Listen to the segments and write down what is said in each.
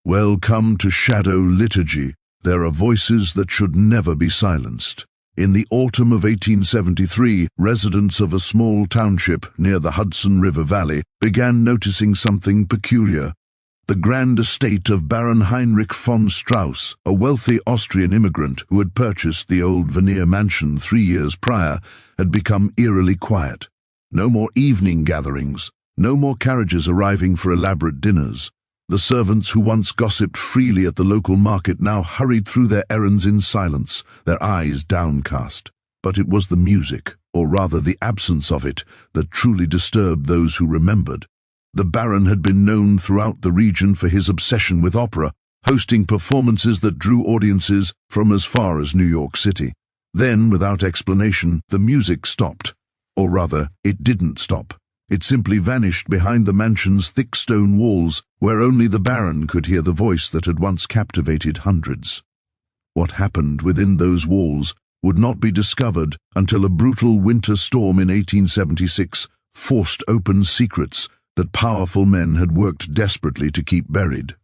Welcome to Shadow Liturgy. There are voices that should never be silenced. In the autumn of 1873, residents of a small township near the Hudson River Valley began noticing something peculiar. The grand estate of Baron Heinrich von Strauss, a wealthy Austrian immigrant who had purchased the old Veneer mansion 3 years prior, had become eerily quiet. No more evening gatherings, no more carriages arriving for elaborate dinners. The servants who once gossiped freely at the local market now hurried through their errands in silence, their eyes downcast. But it was the music, or rather the absence of it, that truly disturbed those who remembered. The Baron had been known throughout the region for his obsession with opera, hosting performances that drew audiences from as far as New York City. Then, without explanation, the music stopped. Or rather, it didn't stop. It simply vanished behind the mansion's thick stone walls, where only the Baron could hear the voice that had once captivated hundreds. What happened within those walls would not be discovered until a brutal winter storm in 1876 forced open secrets that powerful men had worked desperately to keep buried.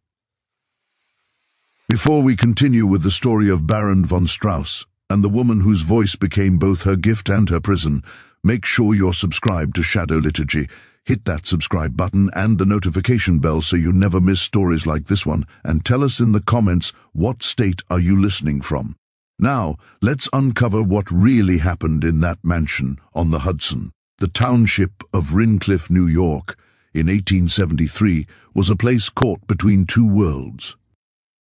Before we continue with the story of Baron von Strauss and the woman whose voice became both her gift and her prison, make sure you're subscribed to Shadow Liturgy. Hit that subscribe button and the notification bell so you never miss stories like this one, and tell us in the comments what state are you listening from. Now, let's uncover what really happened in that mansion on the Hudson. The township of Rincliffe, New York, in 1873, was a place caught between two worlds.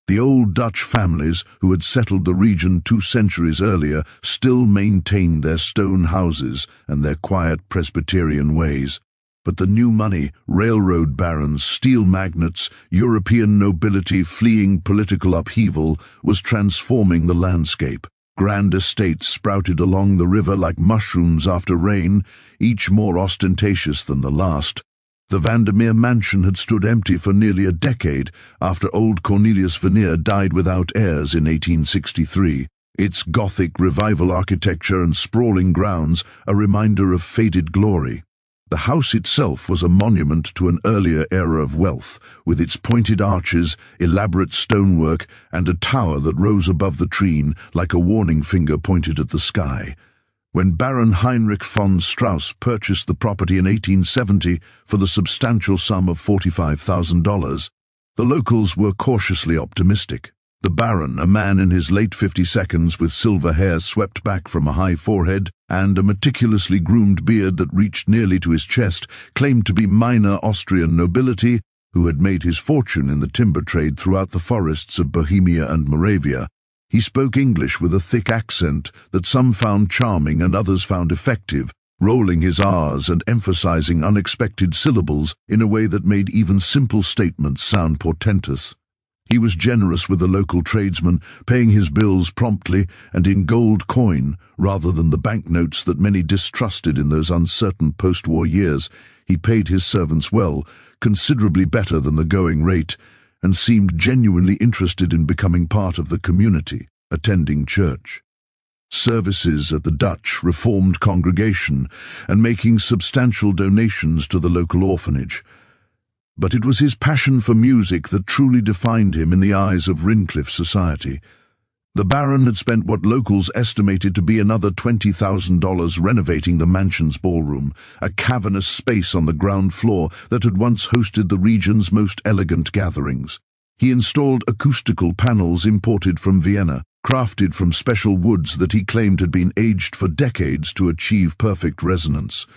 The old Dutch families who had settled the region 2 centuries earlier still maintained their stone houses and their quiet Presbyterian ways. But the new money, railroad barons, steel magnates, European nobility fleeing political upheaval, was transforming the landscape. Grand estates sprouted along the river like mushrooms after rain, each more ostentatious than the last. The Vandermeer mansion had stood empty for nearly a decade after old Cornelius Veneer died without heirs in 1863. Its Gothic revival architecture and sprawling grounds a reminder of faded glory. The house itself was a monument to an earlier era of wealth, with its pointed arches, elaborate stonework, and a tower that rose above the treen like a warning finger pointed at the sky. When Baron Heinrich von Strauss purchased the property in 1870 for the substantial sum of $45,000, the locals were cautiously optimistic. The Baron, a man in his late 52s with silver hair swept back from a high forehead and a meticulously groomed beard that reached nearly to his chest, claimed to be minor Austrian nobility who had made his fortune in the timber trade throughout the forests of Bohemia and Moravia. He spoke English with a thick accent that some found charming and others found effective, rolling his R's and emphasizing unexpected syllables in a way that made even simple statements sound portentous. He was generous with the local tradesmen, paying his bills promptly and in gold coin rather than the banknotes that many distrusted in those uncertain post-war years. He paid his servants well, considerably better than the going rate, and seemed genuinely interested in becoming part of the community, attending church, services at the Dutch Reformed congregation, and making substantial donations to the local orphanage. But it was his passion for music that truly defined him in the eyes of Rincliffe society. The Baron had spent what locals estimated to be another $20,000 renovating the mansion's ballroom, a cavernous space on the ground floor that had once hosted the region's most elegant gatherings. He installed acoustical panels imported from Vienna, crafted from special woods that he claimed had been aged for decades to achieve perfect resonance.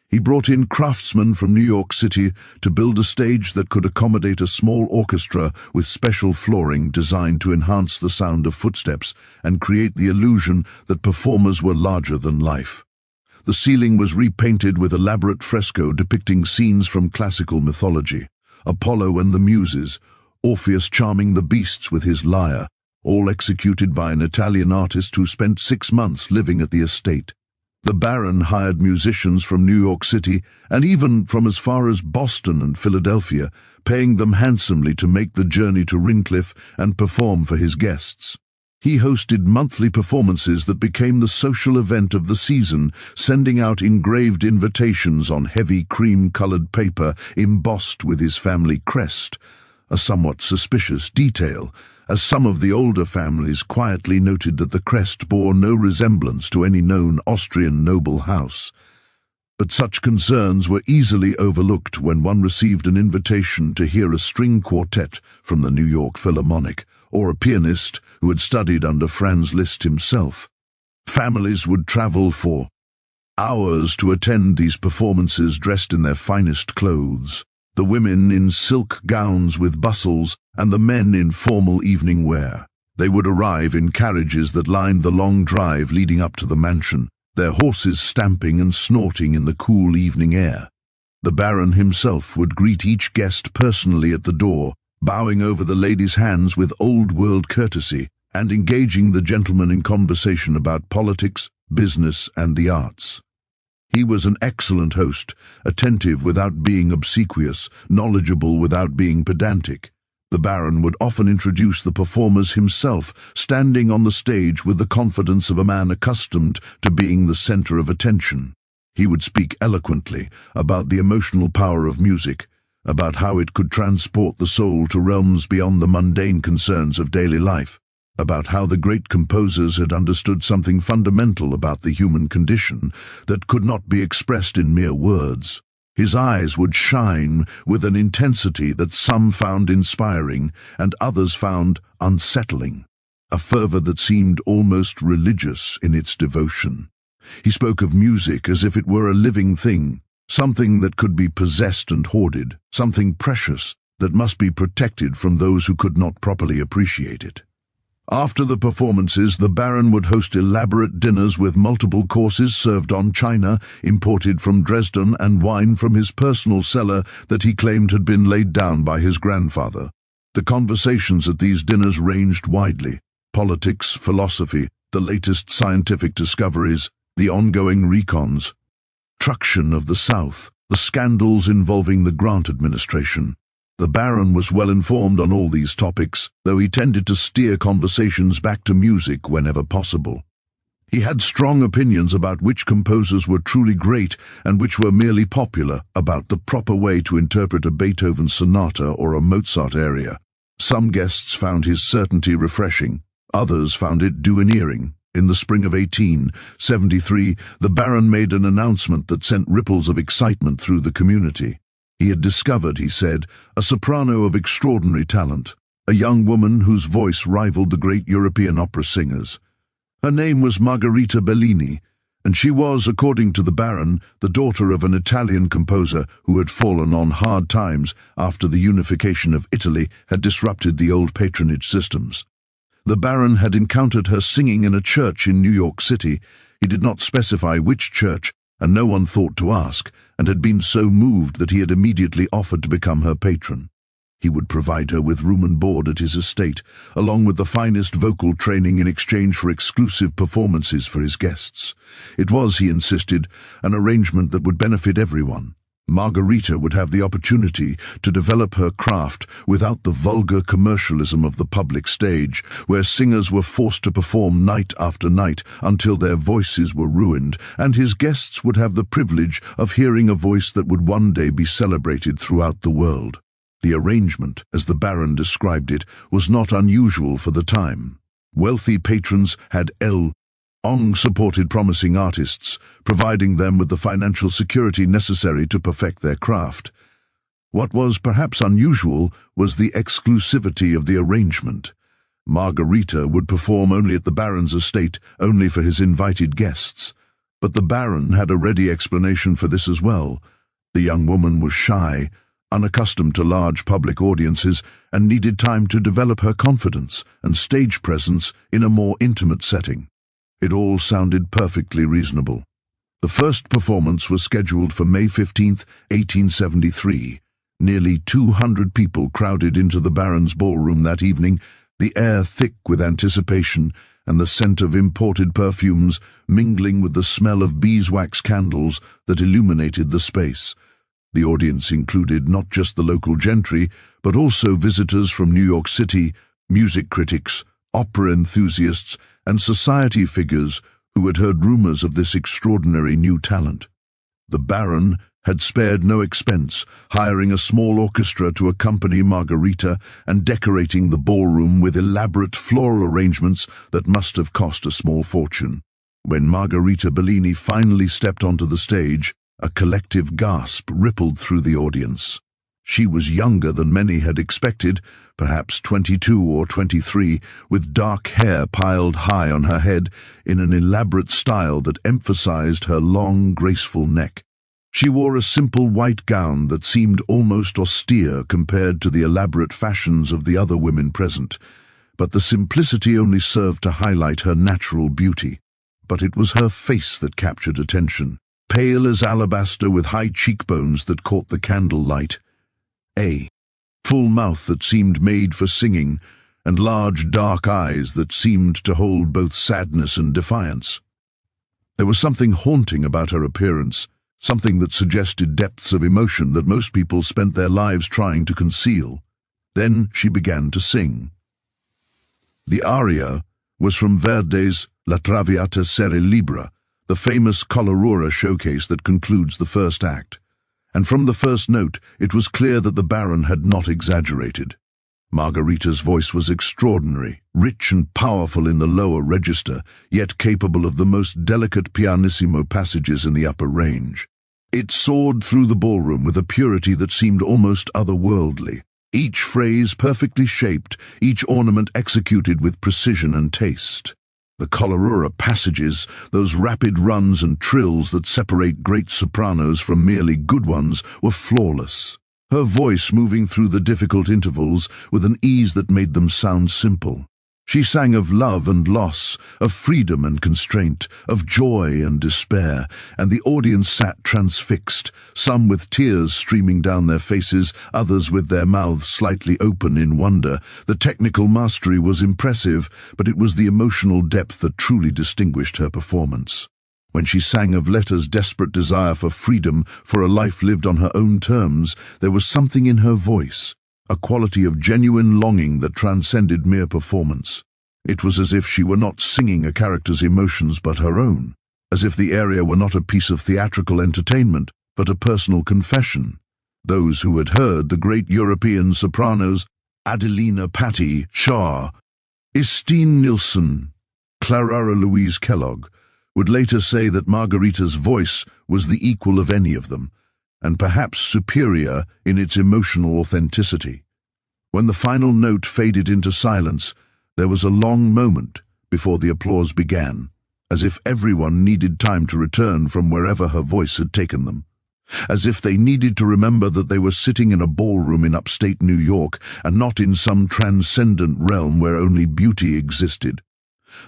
He brought in craftsmen from New York City to build a stage that could accommodate a small orchestra with special flooring designed to enhance the sound of footsteps and create the illusion that performers were larger than life. The ceiling was repainted with elaborate fresco depicting scenes from classical mythology, Apollo and the Muses, Orpheus charming the beasts with his lyre, all executed by an Italian artist who spent 6 months living at the estate. The Baron hired musicians from New York City and even from as far as Boston and Philadelphia, paying them handsomely to make the journey to Rincliffe and perform for his guests. He hosted monthly performances that became the social event of the season, sending out engraved invitations on heavy cream-colored paper embossed with his family crest, a somewhat suspicious detail, as some of the older families quietly noted that the crest bore no resemblance to any known Austrian noble house. But such concerns were easily overlooked when one received an invitation to hear a string quartet from the New York Philharmonic, or a pianist who had studied under Franz Liszt himself. Families would travel for hours to attend these performances dressed in their finest clothes, the women in silk gowns with bustles and the men in formal evening wear. They would arrive in carriages that lined the long drive leading up to the mansion, their horses stamping and snorting in the cool evening air. The Baron himself would greet each guest personally at the door, bowing over the ladies' hands with old-world courtesy and engaging the gentlemen in conversation about politics, business, and the arts. He was an excellent host, attentive without being obsequious, knowledgeable without being pedantic. The Baron would often introduce the performers himself, standing on the stage with the confidence of a man accustomed to being the center of attention. He would speak eloquently about the emotional power of music, about how it could transport the soul to realms beyond the mundane concerns of daily life, about how the great composers had understood something fundamental about the human condition that could not be expressed in mere words. His eyes would shine with an intensity that some found inspiring and others found unsettling, a fervor that seemed almost religious in its devotion. He spoke of music as if it were a living thing, something that could be possessed and hoarded, something precious that must be protected from those who could not properly appreciate it. After the performances, the Baron would host elaborate dinners with multiple courses served on china imported from Dresden and wine from his personal cellar that he claimed had been laid down by his grandfather. The conversations at these dinners ranged widely: politics, philosophy, the latest scientific discoveries, the ongoing recons, truction of the South, the scandals involving the Grant administration. The Baron was well informed on all these topics, though he tended to steer conversations back to music whenever possible. He had strong opinions about which composers were truly great and which were merely popular, about the proper way to interpret a Beethoven sonata or a Mozart aria. Some guests found his certainty refreshing, others found it domineering. In the spring of 1873, the Baron made an announcement that sent ripples of excitement through the community. He had discovered, he said, a soprano of extraordinary talent, a young woman whose voice rivaled the great European opera singers. Her name was Margherita Bellini, and she was, according to the Baron, the daughter of an Italian composer who had fallen on hard times after the unification of Italy had disrupted the old patronage systems. The Baron had encountered her singing in a church in New York City. He did not specify which church, and no one thought to ask, and had been so moved that he had immediately offered to become her patron. He would provide her with room and board at his estate, along with the finest vocal training in exchange for exclusive performances for his guests. It was, he insisted, an arrangement that would benefit everyone. Margherita would have the opportunity to develop her craft without the vulgar commercialism of the public stage, where singers were forced to perform night after night until their voices were ruined, and his guests would have the privilege of hearing a voice that would one day be celebrated throughout the world. The arrangement, as the Baron described it, was not unusual for the time. Wealthy patrons had supported promising artists, providing them with the financial security necessary to perfect their craft. What was perhaps unusual was the exclusivity of the arrangement. Margherita would perform only at the Baron's estate, only for his invited guests. But the Baron had a ready explanation for this as well. The young woman was shy, unaccustomed to large public audiences, and needed time to develop her confidence and stage presence in a more intimate setting. It all sounded perfectly reasonable. The first performance was scheduled for May 15, 1873. Nearly 200 people crowded into the Baron's ballroom that evening, the air thick with anticipation and the scent of imported perfumes mingling with the smell of beeswax candles that illuminated the space. The audience included not just the local gentry, but also visitors from New York City, music critics, opera enthusiasts, and society figures who had heard rumors of this extraordinary new talent. The Baron, had spared no expense, hiring a small orchestra to accompany Margarita and decorating the ballroom with elaborate floral arrangements that must have cost a small fortune. When Margarita Bellini finally stepped onto the stage, a collective gasp rippled through the audience. She was younger than many had expected, perhaps 22 or 23, with dark hair piled high on her head in an elaborate style that emphasized her long, graceful neck. She wore a simple white gown that seemed almost austere compared to the elaborate fashions of the other women present, but the simplicity only served to highlight her natural beauty. But it was her face that captured attention, pale as alabaster with high cheekbones that caught the candlelight. A full mouth that seemed made for singing, and large dark eyes that seemed to hold both sadness and defiance. There was something haunting about her appearance, something that suggested depths of emotion that most people spent their lives trying to conceal. Then she began to sing. The aria was from Verdi's La Traviata Sere Libera, the famous Colorura showcase that concludes the first act. And from the first note, it was clear that the Baron had not exaggerated. Margarita's voice was extraordinary, rich and powerful in the lower register, yet capable of the most delicate pianissimo passages in the upper range. It soared through the ballroom with a purity that seemed almost otherworldly, each phrase perfectly shaped, each ornament executed with precision and taste. The Colorura passages, those rapid runs and trills that separate great sopranos from merely good ones, were flawless, her voice moving through the difficult intervals with an ease that made them sound simple. She sang of love and loss, of freedom and constraint, of joy and despair, and the audience sat transfixed, some with tears streaming down their faces, others with their mouths slightly open in wonder. The technical mastery was impressive, but it was the emotional depth that truly distinguished her performance. When she sang of Letta's desperate desire for freedom, for a life lived on her own terms, there was something in her voice, a quality of genuine longing that transcended mere performance. It was as if she were not singing a character's emotions but her own, as if the aria were not a piece of theatrical entertainment but a personal confession. Those who had heard the great European sopranos Adelina Patti, Shaw, Estine Nilsson, Clara Louise Kellogg, would later say that Margarita's voice was the equal of any of them, and perhaps superior in its emotional authenticity. When the final note faded into silence, there was a long moment before the applause began, as if everyone needed time to return from wherever her voice had taken them, as if they needed to remember that they were sitting in a ballroom in upstate New York and not in some transcendent realm where only beauty existed.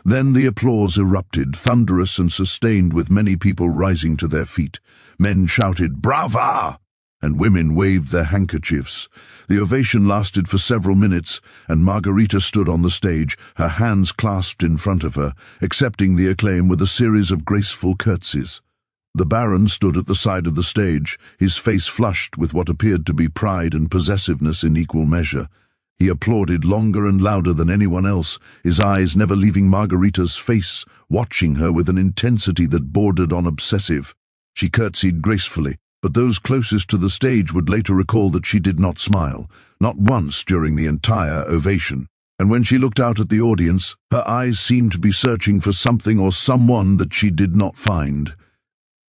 Then the applause erupted, thunderous and sustained, with many people rising to their feet. Men shouted, "Brava!" and women waved their handkerchiefs. The ovation lasted for several minutes, and Margarita stood on the stage, her hands clasped in front of her, accepting the acclaim with a series of graceful curtsies. The Baron stood at the side of the stage, his face flushed with what appeared to be pride and possessiveness in equal measure. He applauded longer and louder than anyone else, his eyes never leaving Margarita's face, watching her with an intensity that bordered on obsessive. She curtsied gracefully, but those closest to the stage would later recall that she did not smile, not once during the entire ovation. And when she looked out at the audience, her eyes seemed to be searching for something or someone that she did not find.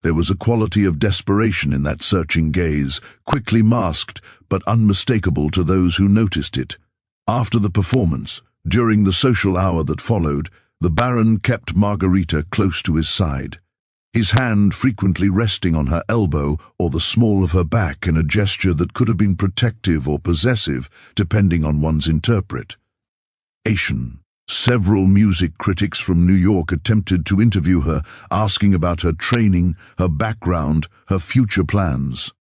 There was a quality of desperation in that searching gaze, quickly masked but unmistakable to those who noticed it. After the performance, during the social hour that followed, the Baron kept Margarita close to his side, his hand frequently resting on her elbow or the small of her back in a gesture that could have been protective or possessive, depending on one's interpretation. Several music critics from New York attempted to interview her, asking about her training, her background, her future plans.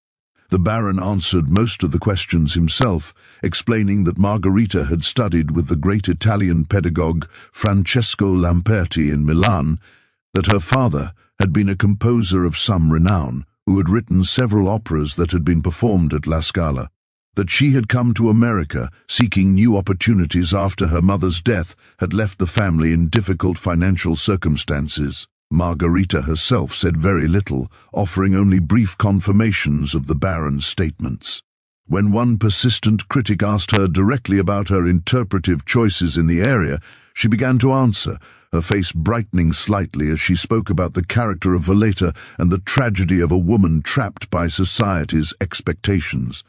The Baron answered most of the questions himself, explaining that Margarita had studied with the great Italian pedagogue Francesco Lamperti in Milan, that her father had been a composer of some renown, who had written several operas that had been performed at La Scala, that she had come to America seeking new opportunities after her mother's death had left the family in difficult financial circumstances. Margarita herself said very little, offering only brief confirmations of the Baron's statements. When one persistent critic asked her directly about her interpretive choices in the area, she began to answer, her face brightening slightly as she spoke about the character of Valeta and the tragedy of a woman trapped by society's expectations.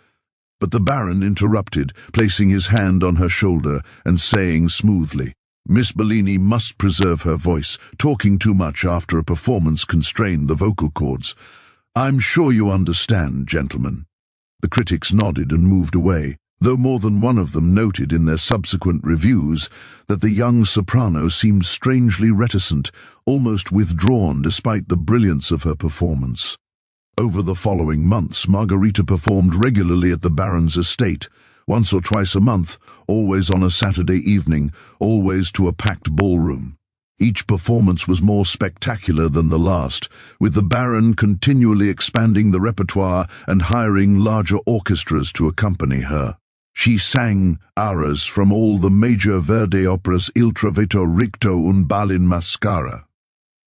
But the Baron interrupted, placing his hand on her shoulder and saying smoothly, "Miss Bellini must preserve her voice. Talking too much after a performance constrained the vocal cords. I'm sure you understand, gentlemen." The critics nodded and moved away, though more than one of them noted in their subsequent reviews that the young soprano seemed strangely reticent, almost withdrawn despite the brilliance of her performance. Over the following months, Margarita performed regularly at the Baron's estate, once or twice a month, always on a Saturday evening, always to a packed ballroom. Each performance was more spectacular than the last, with the Baron continually expanding the repertoire and hiring larger orchestras to accompany her. She sang arias from all the major Verdi operas Il Trovatore Riccio un bal in Mascara,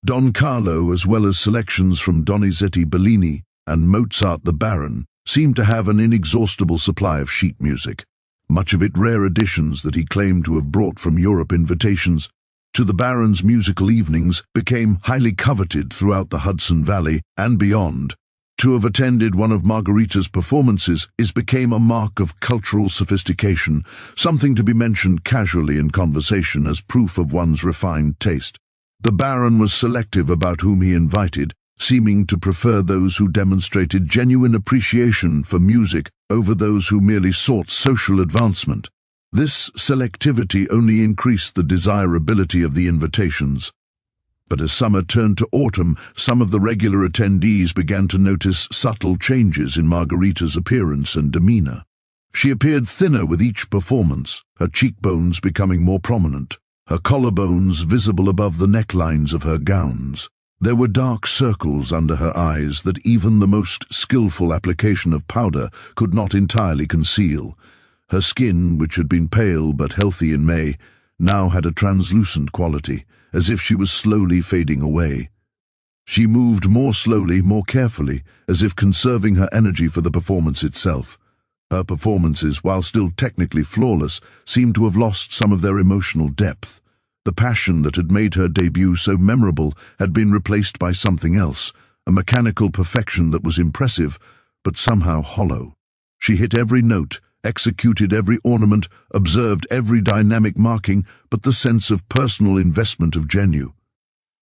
Don Carlo, as well as selections from Donizetti Bellini and Mozart. The Baron seemed to have an inexhaustible supply of sheet music, much of it rare editions that he claimed to have brought from Europe. Invitations to the Baron's musical evenings became highly coveted throughout the Hudson Valley and beyond. To have attended one of Margarita's performances became a mark of cultural sophistication, something to be mentioned casually in conversation as proof of one's refined taste. The Baron was selective about whom he invited, seeming to prefer those who demonstrated genuine appreciation for music over those who merely sought social advancement. This selectivity only increased the desirability of the invitations. But as summer turned to autumn, some of the regular attendees began to notice subtle changes in Margarita's appearance and demeanor. She appeared thinner with each performance, her cheekbones becoming more prominent, her collarbones visible above the necklines of her gowns. There were dark circles under her eyes that even the most skillful application of powder could not entirely conceal. Her skin, which had been pale but healthy in May, now had a translucent quality, as if she was slowly fading away. She moved more slowly, more carefully, as if conserving her energy for the performance itself. Her performances, while still technically flawless, seemed to have lost some of their emotional depth. The passion that had made her debut so memorable had been replaced by something else, a mechanical perfection that was impressive, but somehow hollow. She hit every note, executed every ornament, observed every dynamic marking, but the sense of personal investment of genuine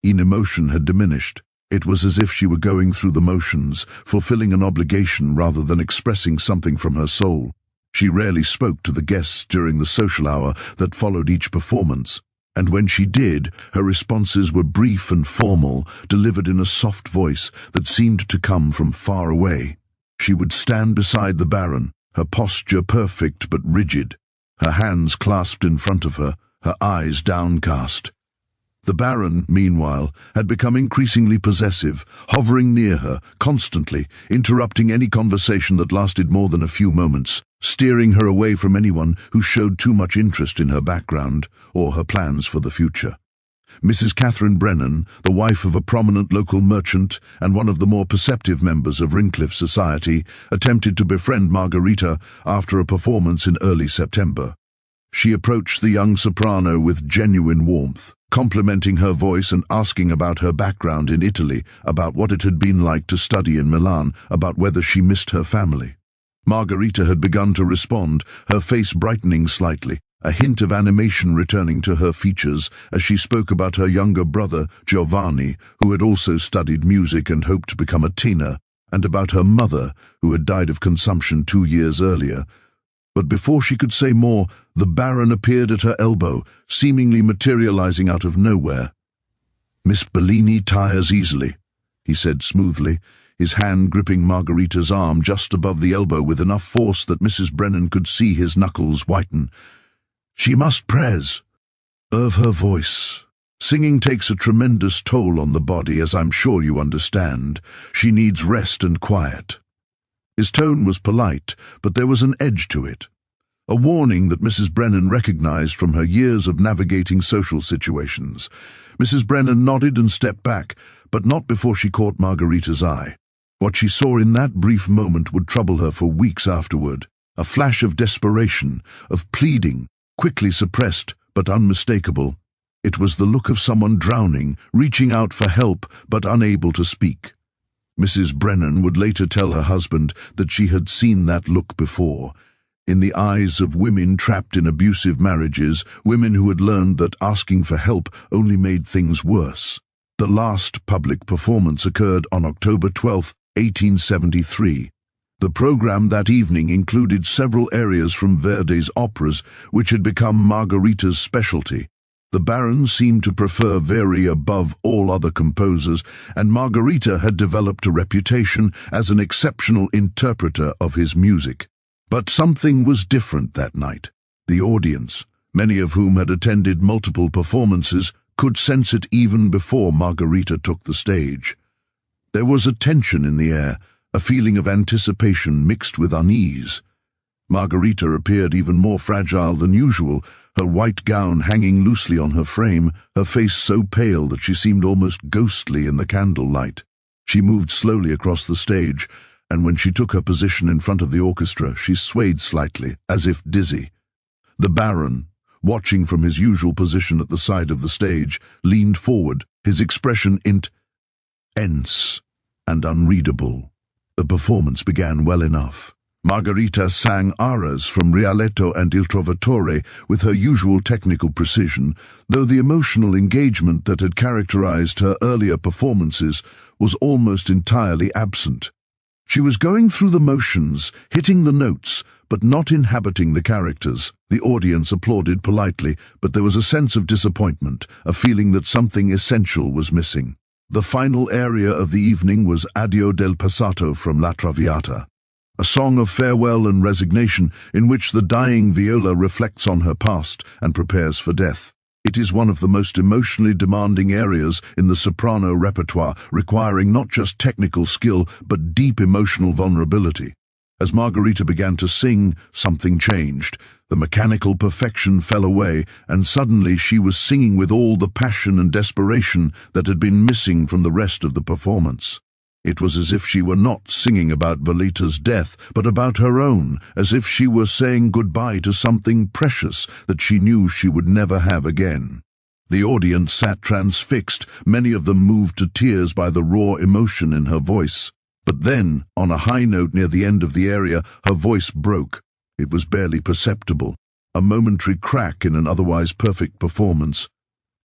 emotion had diminished. It was as if she were going through the motions, fulfilling an obligation rather than expressing something from her soul. She rarely spoke to the guests during the social hour that followed each performance, and when she did, her responses were brief and formal, delivered in a soft voice that seemed to come from far away. She would stand beside the Baron, her posture perfect but rigid, her hands clasped in front of her, her eyes downcast. The Baron, meanwhile, had become increasingly possessive, hovering near her, constantly, interrupting any conversation that lasted more than a few moments, steering her away from anyone who showed too much interest in her background or her plans for the future. Mrs. Catherine Brennan, the wife of a prominent local merchant and one of the more perceptive members of Rincliffe society, attempted to befriend Margarita after a performance in early September. She approached the young soprano with genuine warmth, complimenting her voice and asking about her background in Italy, about what it had been like to study in Milan, about whether she missed her family. Margarita had begun to respond, her face brightening slightly, a hint of animation returning to her features as she spoke about her younger brother, Giovanni, who had also studied music and hoped to become a tenor, and about her mother, who had died of consumption 2 years earlier. But before she could say more, the Baron appeared at her elbow, seemingly materializing out of nowhere. "Miss Bellini tires easily," he said smoothly, his hand gripping Margarita's arm just above the elbow with enough force that Mrs. Brennan could see his knuckles whiten. "She must press." Of her voice. "Singing takes a tremendous toll on the body, as I'm sure you understand. She needs rest and quiet." His tone was polite, but there was an edge to it. a warning that Mrs. Brennan recognized from her years of navigating social situations. Mrs. Brennan nodded and stepped back, but not before she caught Margarita's eye. What she saw in that brief moment would trouble her for weeks afterward. A flash of desperation, of pleading, quickly suppressed but unmistakable. It was the look of someone drowning, reaching out for help but unable to speak. Mrs. Brennan would later tell her husband that she had seen that look before, in the eyes of women trapped in abusive marriages, women who had learned that asking for help only made things worse. The last public performance occurred on October 12, 1873. The program that evening included several areas from Verdi's operas, which had become Margarita's specialty. The Baron seemed to prefer Verdi above all other composers, and Margarita had developed a reputation as an exceptional interpreter of his music. But something was different that night. The audience, many of whom had attended multiple performances, could sense it even before Margarita took the stage. There was a tension in the air, a feeling of anticipation mixed with unease. Margarita appeared even more fragile than usual, her white gown hanging loosely on her frame, her face so pale that she seemed almost ghostly in the candlelight. She moved slowly across the stage, and when she took her position in front of the orchestra, she swayed slightly, as if dizzy. The Baron, watching from his usual position at the side of the stage, leaned forward, his expression intense and unreadable. The performance began well enough. Margarita sang arias from Rialto and Il Trovatore with her usual technical precision, though the emotional engagement that had characterized her earlier performances was almost entirely absent. She was going through the motions, hitting the notes, but not inhabiting the characters. The audience applauded politely, but there was a sense of disappointment, a feeling that something essential was missing. The final aria of the evening was Addio del Passato from La Traviata, a song of farewell and resignation in which the dying viola reflects on her past and prepares for death. It is one of the most emotionally demanding arias in the soprano repertoire, requiring not just technical skill but deep emotional vulnerability. As Margarita began to sing, something changed. The mechanical perfection fell away, and suddenly she was singing with all the passion and desperation that had been missing from the rest of the performance. It was as if she were not singing about Valita's death, but about her own, as if she were saying goodbye to something precious that she knew she would never have again. The audience sat transfixed, many of them moved to tears by the raw emotion in her voice. But then, on a high note near the end of the aria, her voice broke. It was barely perceptible, a momentary crack in an otherwise perfect performance,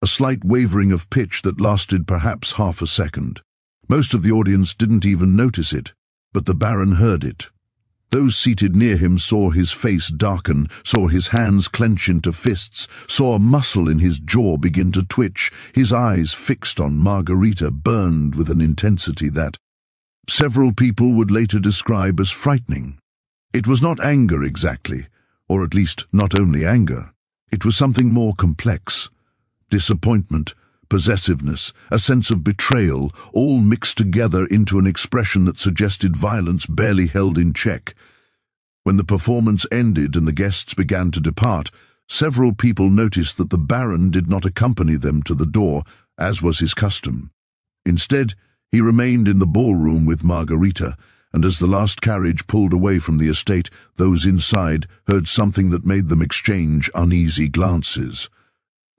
a slight wavering of pitch that lasted perhaps half a second. Most of the audience didn't even notice it, but the Baron heard it. Those seated near him saw his face darken, saw his hands clench into fists, saw a muscle in his jaw begin to twitch. His eyes, fixed on Margarita, burned with an intensity that several people would later describe as frightening. It was not anger exactly, or at least not only anger. It was something more complex. Disappointment, possessiveness, a sense of betrayal, all mixed together into an expression that suggested violence barely held in check. When the performance ended and the guests began to depart, several people noticed that the Baron did not accompany them to the door, as was his custom. Instead, he remained in the ballroom with Margarita, and as the last carriage pulled away from the estate, those inside heard something that made them exchange uneasy glances.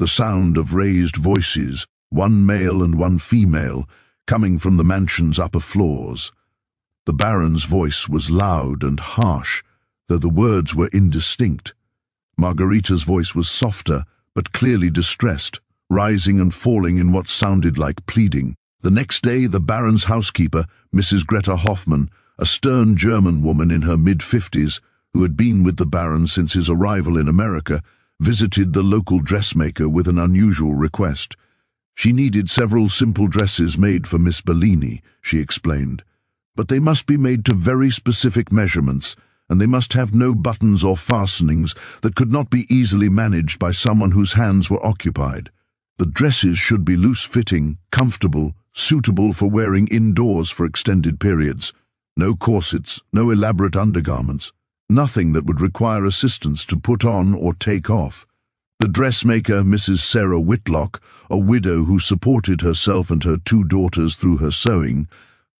The sound of raised voices, one male and one female, coming from the mansion's upper floors. The Baron's voice was loud and harsh, though the words were indistinct. Margarita's voice was softer, but clearly distressed, rising and falling in what sounded like pleading. The next day, the Baron's housekeeper, Mrs. Greta Hoffmann, a stern German woman in her mid-50s, who had been with the Baron since his arrival in America, visited the local dressmaker with an unusual request. She needed several simple dresses made for Miss Bellini, she explained, but they must be made to very specific measurements, and they must have no buttons or fastenings that could not be easily managed by someone whose hands were occupied. The dresses should be loose-fitting, comfortable, suitable for wearing indoors for extended periods. No corsets, no elaborate undergarments, nothing that would require assistance to put on or take off. The dressmaker, Mrs. Sarah Whitlock, a widow who supported herself and her 2 daughters through her sewing,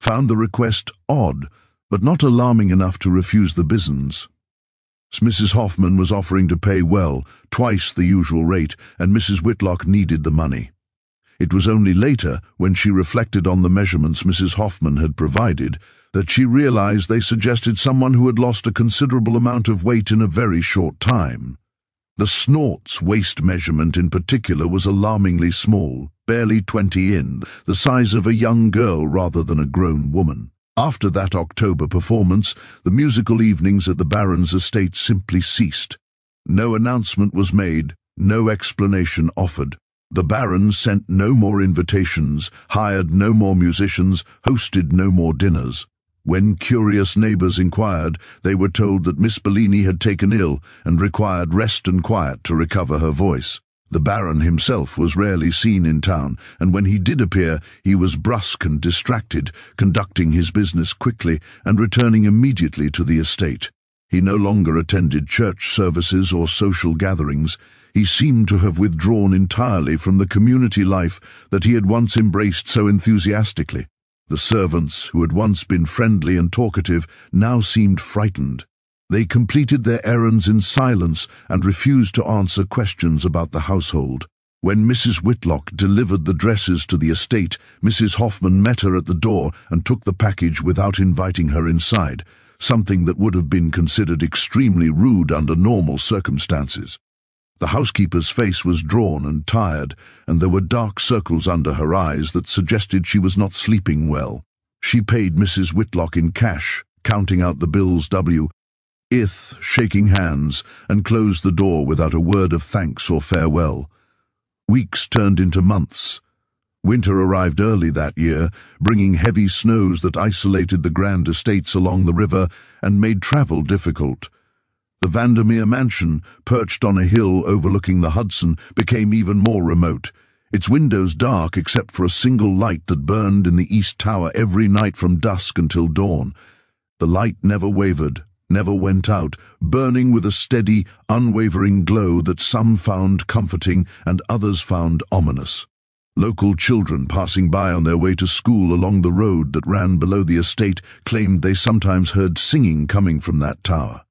found the request odd, but not alarming enough to refuse the business. Mrs. Hoffman was offering to pay well, twice the usual rate, and Mrs. Whitlock needed the money. It was only later, when she reflected on the measurements Mrs. Hoffman had provided, that she realized they suggested someone who had lost a considerable amount of weight in a very short time. The snort's waist measurement in particular was alarmingly small, barely 20 in, the size of a young girl rather than a grown woman. After that October performance, the musical evenings at the Baron's estate simply ceased. No announcement was made, no explanation offered. The Baron sent no more invitations, hired no more musicians, hosted no more dinners. When curious neighbours inquired, they were told that Miss Bellini had taken ill and required rest and quiet to recover her voice. The Baron himself was rarely seen in town, and when he did appear, he was brusque and distracted, conducting his business quickly and returning immediately to the estate. He no longer attended church services or social gatherings. He seemed to have withdrawn entirely from the community life that he had once embraced so enthusiastically. The servants, who had once been friendly and talkative, now seemed frightened. They completed their errands in silence and refused to answer questions about the household. When Mrs. Whitlock delivered the dresses to the estate, Mrs. Hoffman met her at the door and took the package without inviting her inside, something that would have been considered extremely rude under normal circumstances. The housekeeper's face was drawn and tired, and there were dark circles under her eyes that suggested she was not sleeping well. She paid Mrs. Whitlock in cash, counting out the bills shaking hands, and closed the door without a word of thanks or farewell. Weeks turned into months. Winter arrived early that year, bringing heavy snows that isolated the grand estates along the river and made travel difficult. The Vandermeer mansion, perched on a hill overlooking the Hudson, became even more remote, its windows dark except for a single light that burned in the east tower every night from dusk until dawn. The light never wavered, never went out, burning with a steady, unwavering glow that some found comforting and others found ominous. Local children passing by on their way to school along the road that ran below the estate claimed they sometimes heard singing coming from that tower.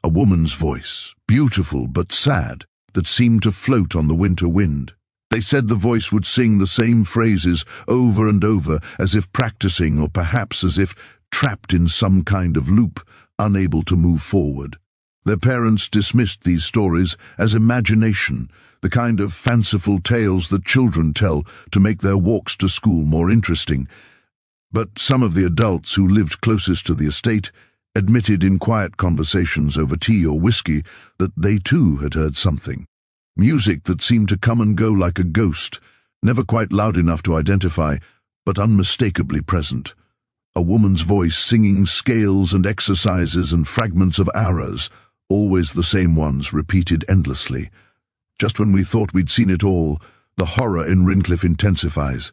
A woman's voice, beautiful but sad, that seemed to float on the winter wind. They said the voice would sing the same phrases over and over, as if practicing or perhaps as if trapped in some kind of loop, unable to move forward. Their parents dismissed these stories as imagination, the kind of fanciful tales that children tell to make their walks to school more interesting. But some of the adults who lived closest to the estate admitted in quiet conversations over tea or whiskey that they too had heard something. Music that seemed to come and go like a ghost, never quite loud enough to identify, but unmistakably present. A woman's voice singing scales and exercises and fragments of arias, always the same ones repeated endlessly. Just when we thought we'd seen it all, the horror in Rincliffe intensifies.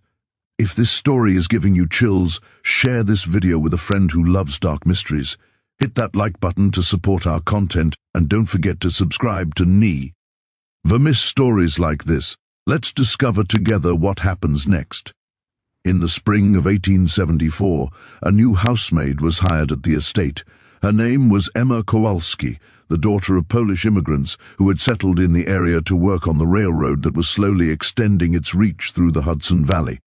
If this story is giving you chills, share this video with a friend who loves dark mysteries. Hit that like button to support our content, and don't forget to subscribe to NI. For miss stories like this, let's discover together what happens next. In the spring of 1874, a new housemaid was hired at the estate. Her name was Emma Kowalski, the daughter of Polish immigrants who had settled in the area to work on the railroad that was slowly extending its reach through the Hudson Valley.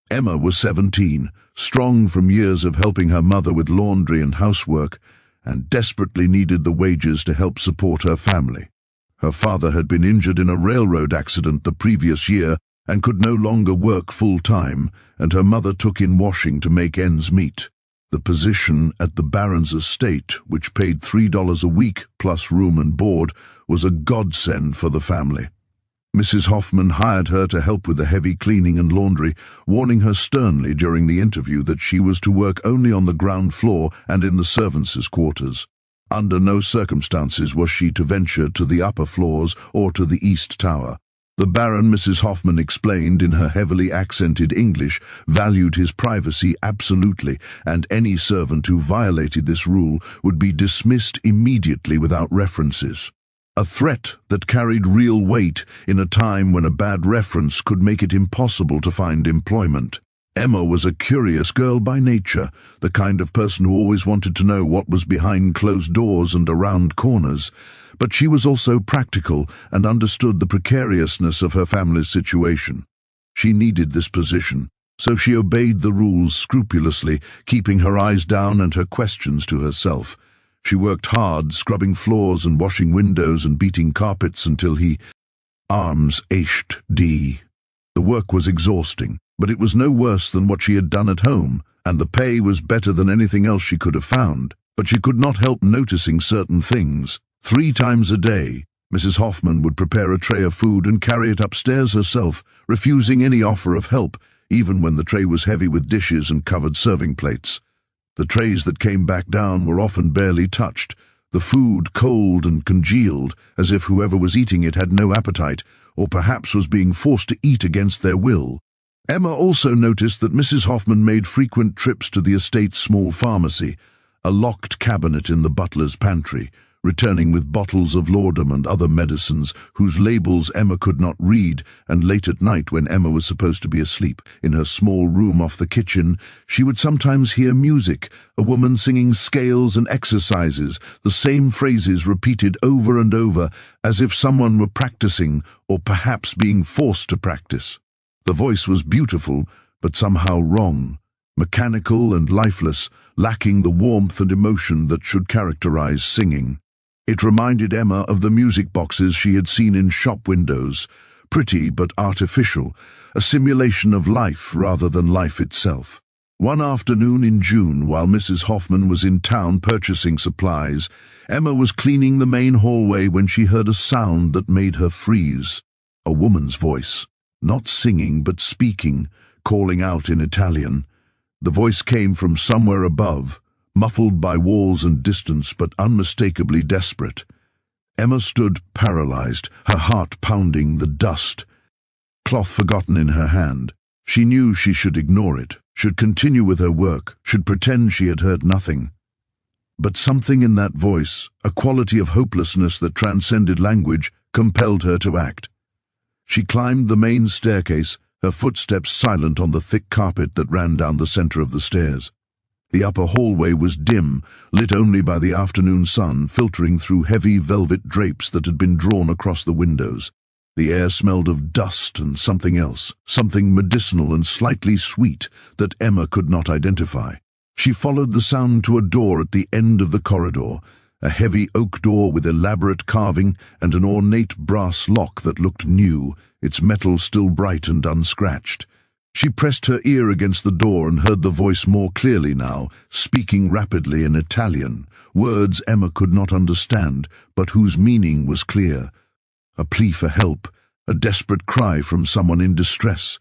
Emma was 17, strong from years of helping her mother with laundry and housework, and desperately needed the wages to help support her family. Her father had been injured in a railroad accident the previous year and could no longer work full-time, and her mother took in washing to make ends meet. The position at the Baron's estate, which paid $3 a week plus room and board, was a godsend for the family. Mrs. Hoffman hired her to help with the heavy cleaning and laundry, warning her sternly during the interview that she was to work only on the ground floor and in the servants' quarters. Under no circumstances was she to venture to the upper floors or to the east tower. The Baron, Mrs. Hoffman explained in her heavily accented English, valued his privacy absolutely, and any servant who violated this rule would be dismissed immediately without references. A threat that carried real weight in a time when a bad reference could make it impossible to find employment. Emma was a curious girl by nature, the kind of person who always wanted to know what was behind closed doors and around corners. But she was also practical and understood the precariousness of her family's situation. She needed this position, so she obeyed the rules scrupulously, keeping her eyes down and her questions to herself. She worked hard, scrubbing floors and washing windows and beating carpets until arms ached. The work was exhausting, but it was no worse than what she had done at home, and the pay was better than anything else she could have found. But she could not help noticing certain things. 3 times a day, Mrs. Hoffman would prepare a tray of food and carry it upstairs herself, refusing any offer of help, even when the tray was heavy with dishes and covered serving plates. The trays that came back down were often barely touched, the food cold and congealed, as if whoever was eating it had no appetite, or perhaps was being forced to eat against their will. Emma also noticed that Mrs. Hoffman made frequent trips to the estate's small pharmacy, a locked cabinet in the butler's pantry, returning with bottles of laudanum and other medicines whose labels Emma could not read, and late at night when Emma was supposed to be asleep, in her small room off the kitchen, she would sometimes hear music, a woman singing scales and exercises, the same phrases repeated over and over, as if someone were practicing, or perhaps being forced to practice. The voice was beautiful, but somehow wrong, mechanical and lifeless, lacking the warmth and emotion that should characterize singing. It reminded Emma of the music boxes she had seen in shop windows, pretty but artificial, a simulation of life rather than life itself. One afternoon in June, while Mrs. Hoffman was in town purchasing supplies, Emma was cleaning the main hallway when she heard a sound that made her freeze. A woman's voice, not singing but speaking, calling out in Italian. The voice came from somewhere above, muffled by walls and distance, but unmistakably desperate. Emma stood paralyzed, her heart pounding, the dust, cloth forgotten in her hand. She knew she should ignore it, should continue with her work, should pretend she had heard nothing. But something in that voice, a quality of hopelessness that transcended language, compelled her to act. She climbed the main staircase, her footsteps silent on the thick carpet that ran down the center of the stairs. The upper hallway was dim, lit only by the afternoon sun filtering through heavy velvet drapes that had been drawn across the windows. The air smelled of dust and something else, something medicinal and slightly sweet that Emma could not identify. She followed the sound to a door at the end of the corridor, a heavy oak door with elaborate carving and an ornate brass lock that looked new, its metal still bright and unscratched. She pressed her ear against the door and heard the voice more clearly now, speaking rapidly in Italian, words Emma could not understand, but whose meaning was clear. A plea for help, a desperate cry from someone in distress.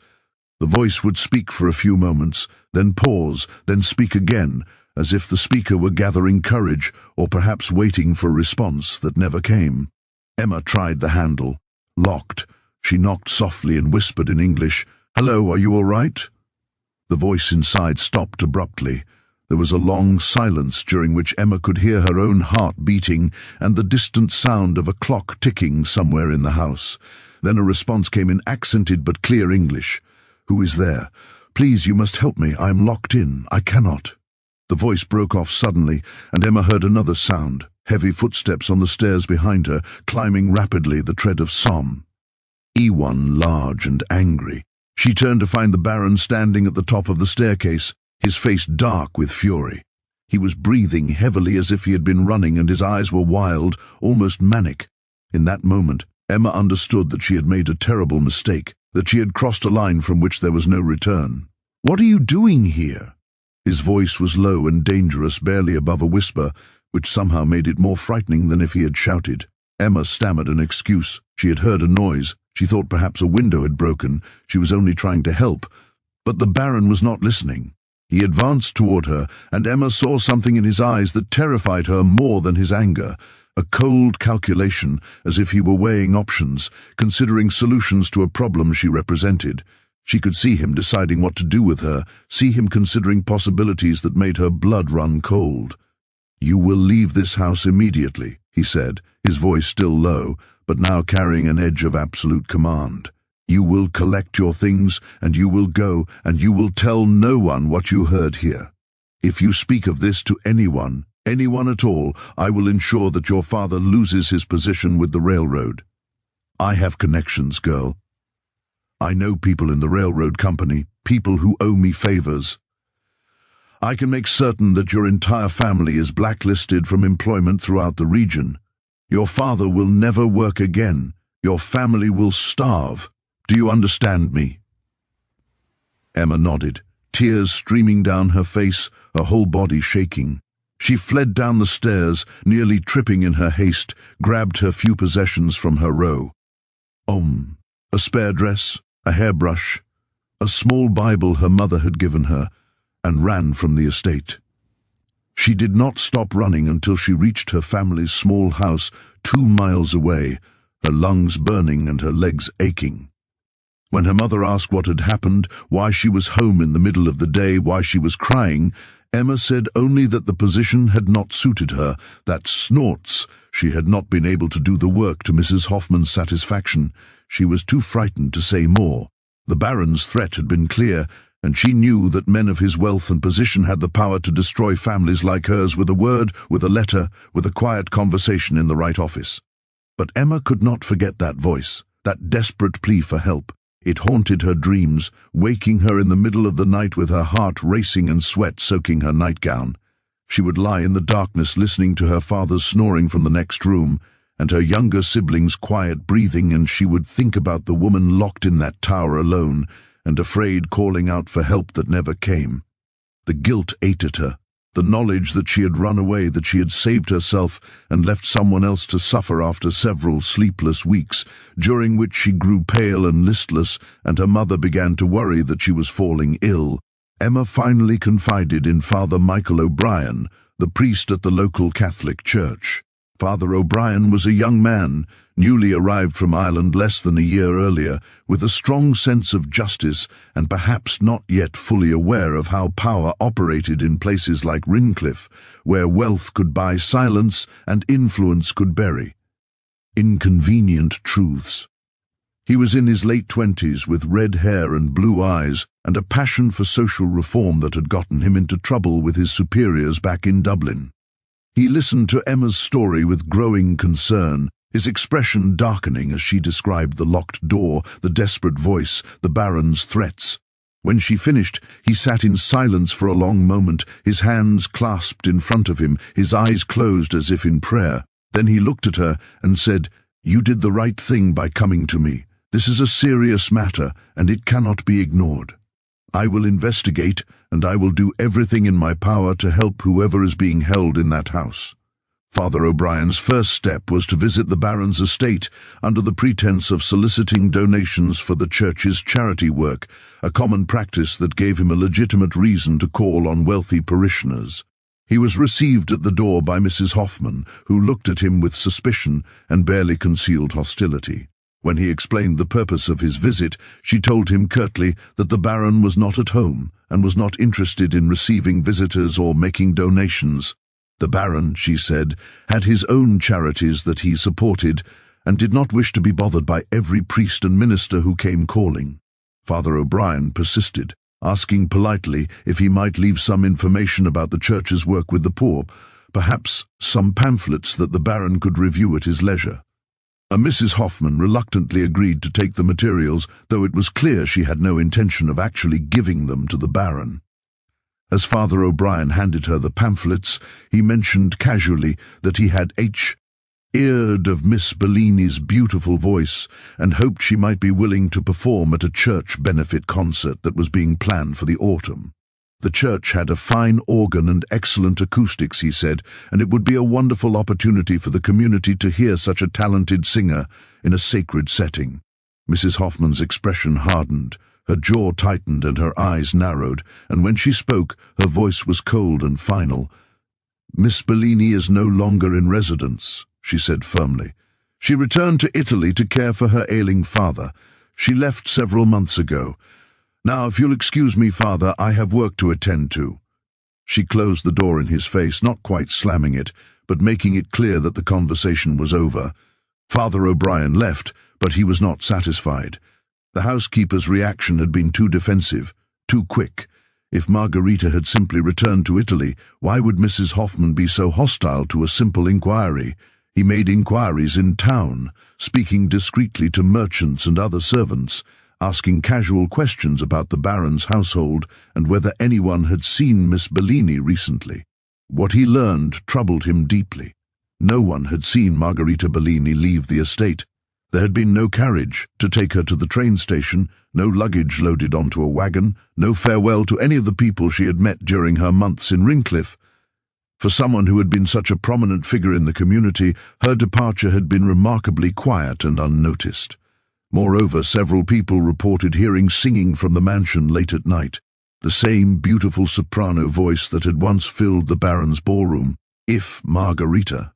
The voice would speak for a few moments, then pause, then speak again, as if the speaker were gathering courage, or perhaps waiting for a response that never came. Emma tried the handle. Locked. She knocked softly and whispered in English, "Hello, are you all right?" The voice inside stopped abruptly. There was a long silence during which Emma could hear her own heart beating and the distant sound of a clock ticking somewhere in the house. Then a response came in accented but clear English. "Who is there? Please, you must help me. I am locked in. I cannot." The voice broke off suddenly, and Emma heard another sound, heavy footsteps on the stairs behind her, climbing rapidly, the tread of someone large and angry. She turned to find the Baron standing at the top of the staircase, his face dark with fury. He was breathing heavily as if he had been running, and his eyes were wild, almost manic. In that moment, Emma understood that she had made a terrible mistake, that she had crossed a line from which there was no return. "What are you doing here?" His voice was low and dangerous, barely above a whisper, which somehow made it more frightening than if he had shouted. Emma stammered an excuse. She had heard a noise. She thought perhaps a window had broken. She was only trying to help. But the Baron was not listening. He advanced toward her, and Emma saw something in his eyes that terrified her more than his anger, a cold calculation, as if he were weighing options, considering solutions to a problem she represented. She could see him deciding what to do with her, see him considering possibilities that made her blood run cold. "You will leave this house immediately," he said, his voice still low, but now carrying an edge of absolute command. "You will collect your things, and you will go, and you will tell no one what you heard here. If you speak of this to anyone at all, I will ensure that your father loses his position with the railroad. I have connections, girl. I know people in the railroad company, people who owe me favors. I can make certain that your entire family is blacklisted from employment throughout the region. Your father will never work again. Your family will starve. Do you understand me?" Emma nodded, tears streaming down her face, her whole body shaking. She fled down the stairs, nearly tripping in her haste, grabbed her few possessions from her row. A spare dress, a hairbrush, a small Bible her mother had given her, and ran from the estate. She did not stop running until she reached her family's small house 2 miles away, her lungs burning and her legs aching. When her mother asked what had happened, why she was home in the middle of the day, why she was crying, Emma said only that the position had not suited her, that snorts, she had not been able to do the work to Mrs. Hoffman's satisfaction. She was too frightened to say more. The Baron's threat had been clear, and she knew that men of his wealth and position had the power to destroy families like hers with a word, with a letter, with a quiet conversation in the right office. But Emma could not forget that voice, that desperate plea for help. It haunted her dreams, waking her in the middle of the night with her heart racing and sweat soaking her nightgown. She would lie in the darkness listening to her father's snoring from the next room, and her younger siblings' quiet breathing, and she would think about the woman locked in that tower alone, and afraid, calling out for help that never came. The guilt ate at her, the knowledge that she had run away, that she had saved herself and left someone else to suffer after several sleepless weeks, during which she grew pale and listless, and her mother began to worry that she was falling ill. Emma finally confided in Father Michael O'Brien, the priest at the local Catholic church. Father O'Brien was a young man, newly arrived from Ireland less than a year earlier, with a strong sense of justice and perhaps not yet fully aware of how power operated in places like Rincliffe, where wealth could buy silence and influence could bury. Inconvenient truths. He was in his late 20s with red hair and blue eyes and a passion for social reform that had gotten him into trouble with his superiors back in Dublin. He listened to Emma's story with growing concern, his expression darkening as she described the locked door, the desperate voice, the Baron's threats. When she finished, he sat in silence for a long moment, his hands clasped in front of him, his eyes closed as if in prayer. Then he looked at her and said, "You did the right thing by coming to me. This is a serious matter, and it cannot be ignored. I will investigate, and I will do everything in my power to help whoever is being held in that house." Father O'Brien's first step was to visit the Baron's estate under the pretense of soliciting donations for the church's charity work, a common practice that gave him a legitimate reason to call on wealthy parishioners. He was received at the door by Mrs. Hoffman, who looked at him with suspicion and barely concealed hostility. When he explained the purpose of his visit, she told him curtly that the Baron was not at home and was not interested in receiving visitors or making donations. The Baron, she said, had his own charities that he supported and did not wish to be bothered by every priest and minister who came calling. Father O'Brien persisted, asking politely if he might leave some information about the church's work with the poor, perhaps some pamphlets that the Baron could review at his leisure. Mrs. Hoffman reluctantly agreed to take the materials, though it was clear she had no intention of actually giving them to the Baron. As Father O'Brien handed her the pamphlets, he mentioned casually that he had heard of Miss Bellini's beautiful voice and hoped she might be willing to perform at a church benefit concert that was being planned for the autumn. The church had a fine organ and excellent acoustics, he said, and it would be a wonderful opportunity for the community to hear such a talented singer in a sacred setting. Mrs. Hoffman's expression hardened. Her jaw tightened and her eyes narrowed, and when she spoke, her voice was cold and final. "Miss Bellini is no longer in residence," she said firmly. "She returned to Italy to care for her ailing father. She left several months ago. Now, if you'll excuse me, Father, I have work to attend to." She closed the door in his face, not quite slamming it, but making it clear that the conversation was over. Father O'Brien left, but he was not satisfied. The housekeeper's reaction had been too defensive, too quick. If Margarita had simply returned to Italy, why would Mrs. Hoffman be so hostile to a simple inquiry? He made inquiries in town, speaking discreetly to merchants and other servants, asking casual questions about the Baron's household and whether anyone had seen Miss Bellini recently. What he learned troubled him deeply. No one had seen Margarita Bellini leave the estate. There had been no carriage to take her to the train station, no luggage loaded onto a wagon, no farewell to any of the people she had met during her months in Ringcliffe. For someone who had been such a prominent figure in the community, her departure had been remarkably quiet and unnoticed. Moreover, several people reported hearing singing from the mansion late at night, the same beautiful soprano voice that had once filled the Baron's ballroom. If Margarita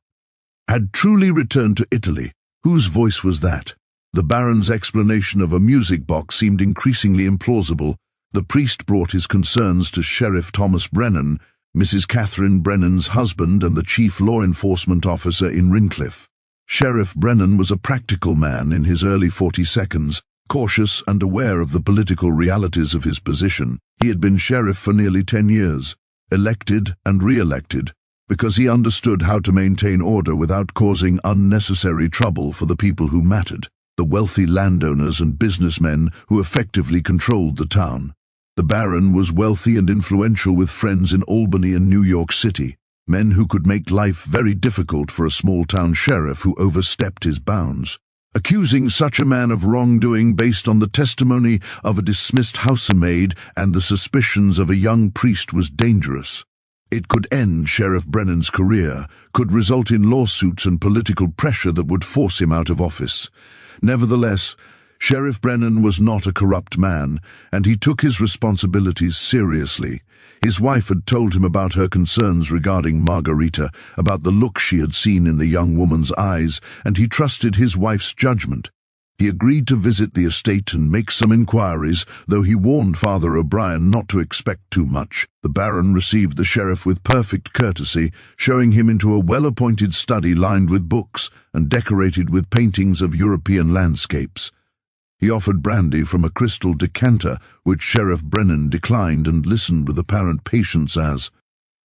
had truly returned to Italy, whose voice was that? The Baron's explanation of a music box seemed increasingly implausible. The priest brought his concerns to Sheriff Thomas Brennan, Mrs. Catherine Brennan's husband and the chief law enforcement officer in Ringcliffe. Sheriff Brennan was a practical man in his early 42nds, cautious and aware of the political realities of his position. He had been sheriff for nearly 10 years, elected and re-elected, because he understood how to maintain order without causing unnecessary trouble for the people who mattered, the wealthy landowners and businessmen who effectively controlled the town. The Baron was wealthy and influential with friends in Albany and New York City, men who could make life very difficult for a small-town sheriff who overstepped his bounds. Accusing such a man of wrongdoing based on the testimony of a dismissed housemaid and the suspicions of a young priest was dangerous. It could end Sheriff Brennan's career, could result in lawsuits and political pressure that would force him out of office. Nevertheless, Sheriff Brennan was not a corrupt man, and he took his responsibilities seriously. His wife had told him about her concerns regarding Margarita, about the look she had seen in the young woman's eyes, and he trusted his wife's judgment. He agreed to visit the estate and make some inquiries, though he warned Father O'Brien not to expect too much. The Baron received the sheriff with perfect courtesy, showing him into a well-appointed study lined with books and decorated with paintings of European landscapes. He offered brandy from a crystal decanter, which Sheriff Brennan declined and listened with apparent patience as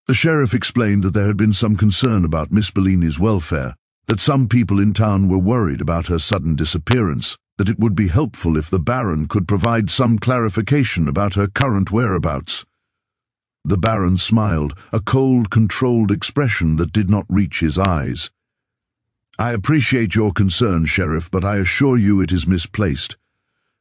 the sheriff explained that there had been some concern about Miss Bellini's welfare, that some people in town were worried about her sudden disappearance, that it would be helpful if the Baron could provide some clarification about her current whereabouts. The Baron smiled, a cold, controlled expression that did not reach his eyes. "I appreciate your concern, Sheriff, but I assure you it is misplaced.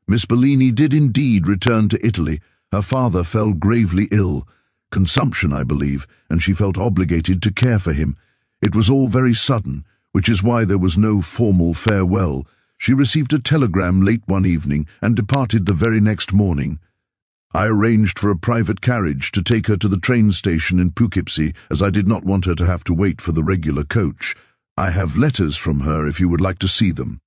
Miss Bellini did indeed return to Italy. Her father fell gravely ill, consumption, I believe, and she felt obligated to care for him. It was all very sudden, which is why there was no formal farewell. She received a telegram late one evening and departed the very next morning. I arranged for a private carriage to take her to the train station in Poughkeepsie, as I did not want her to have to wait for the regular coach. I have letters from her if you would like to see them."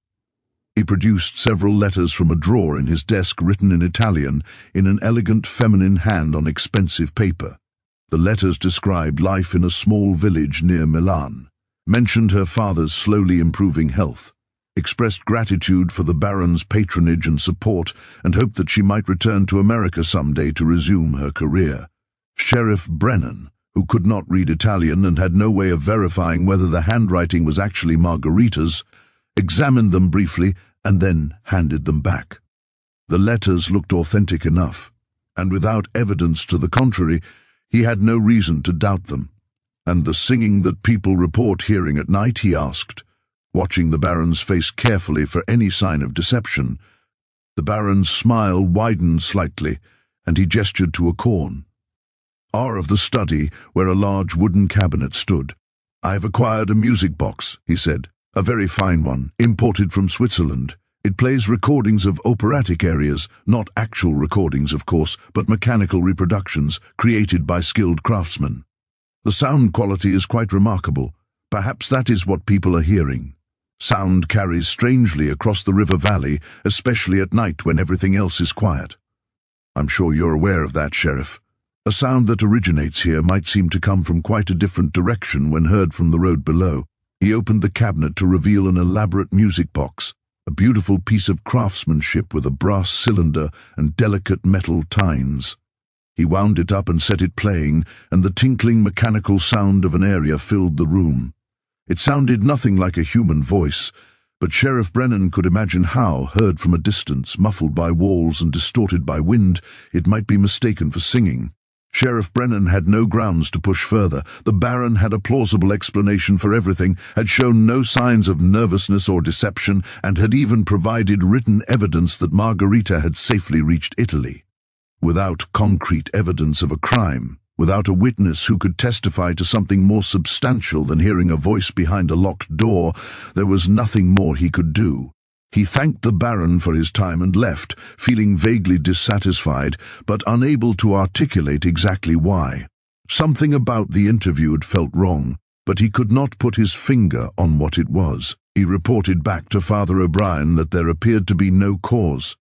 He produced several letters from a drawer in his desk written in Italian, in an elegant feminine hand on expensive paper. The letters described life in a small village near Milan, mentioned her father's slowly improving health, expressed gratitude for the Baron's patronage and support, and hoped that she might return to America someday to resume her career. Sheriff Brennan, who could not read Italian and had no way of verifying whether the handwriting was actually Margarita's, examined them briefly and then handed them back. The letters looked authentic enough, and without evidence to the contrary, he had no reason to doubt them. "And the singing that people report hearing at night?" he asked, watching the Baron's face carefully for any sign of deception. The Baron's smile widened slightly, and he gestured to a corner of the study where a large wooden cabinet stood. "I have acquired a music box," he said, "a very fine one, imported from Switzerland. It plays recordings of operatic areas, not actual recordings, of course, but mechanical reproductions created by skilled craftsmen. The sound quality is quite remarkable. Perhaps that is what people are hearing. Sound carries strangely across the river valley, especially at night when everything else is quiet. I'm sure you're aware of that, Sheriff. A sound that originates here might seem to come from quite a different direction when heard from the road below. He opened the cabinet to reveal an elaborate music box, a beautiful piece of craftsmanship with a brass cylinder and delicate metal tines. He wound it up and set it playing, and the tinkling mechanical sound of an area filled the room. It sounded nothing like a human voice, but Sheriff Brennan could imagine how, heard from a distance, muffled by walls and distorted by wind, it might be mistaken for singing. Sheriff Brennan had no grounds to push further. The Baron had a plausible explanation for everything, had shown no signs of nervousness or deception, and had even provided written evidence that Margarita had safely reached Italy. Without concrete evidence of a crime, without a witness who could testify to something more substantial than hearing a voice behind a locked door, there was nothing more he could do. He thanked the Baron for his time and left, feeling vaguely dissatisfied, but unable to articulate exactly why. Something about the interview had felt wrong, but he could not put his finger on what it was. He reported back to Father O'Brien that there appeared to be no cause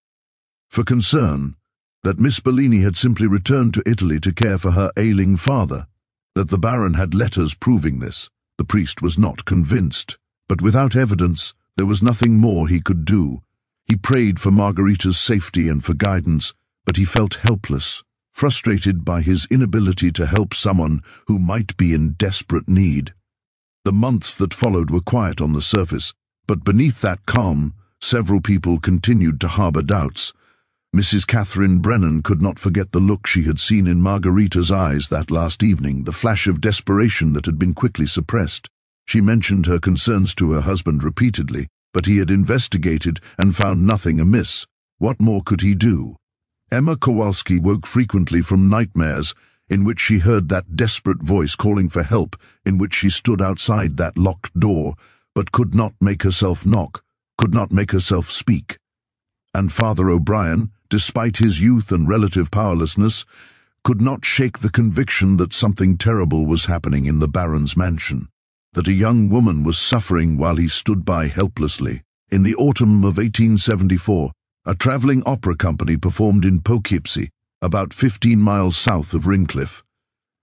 for concern, that Miss Bellini had simply returned to Italy to care for her ailing father, that the Baron had letters proving this. The priest was not convinced, but without evidence, there was nothing more he could do. He prayed for Margarita's safety and for guidance, but he felt helpless, frustrated by his inability to help someone who might be in desperate need. The months that followed were quiet on the surface, but beneath that calm, several people continued to harbor doubts. Mrs. Catherine Brennan could not forget the look she had seen in Margarita's eyes that last evening, the flash of desperation that had been quickly suppressed. She mentioned her concerns to her husband repeatedly, but he had investigated and found nothing amiss. What more could he do? Emma Kowalski woke frequently from nightmares in which she heard that desperate voice calling for help, in which she stood outside that locked door, but could not make herself knock, could not make herself speak. And Father O'Brien, despite his youth and relative powerlessness, could not shake the conviction that something terrible was happening in the Baron's mansion, that a young woman was suffering while he stood by helplessly. In the autumn of 1874, a traveling opera company performed in Poughkeepsie, about 15 miles south of Rincliffe.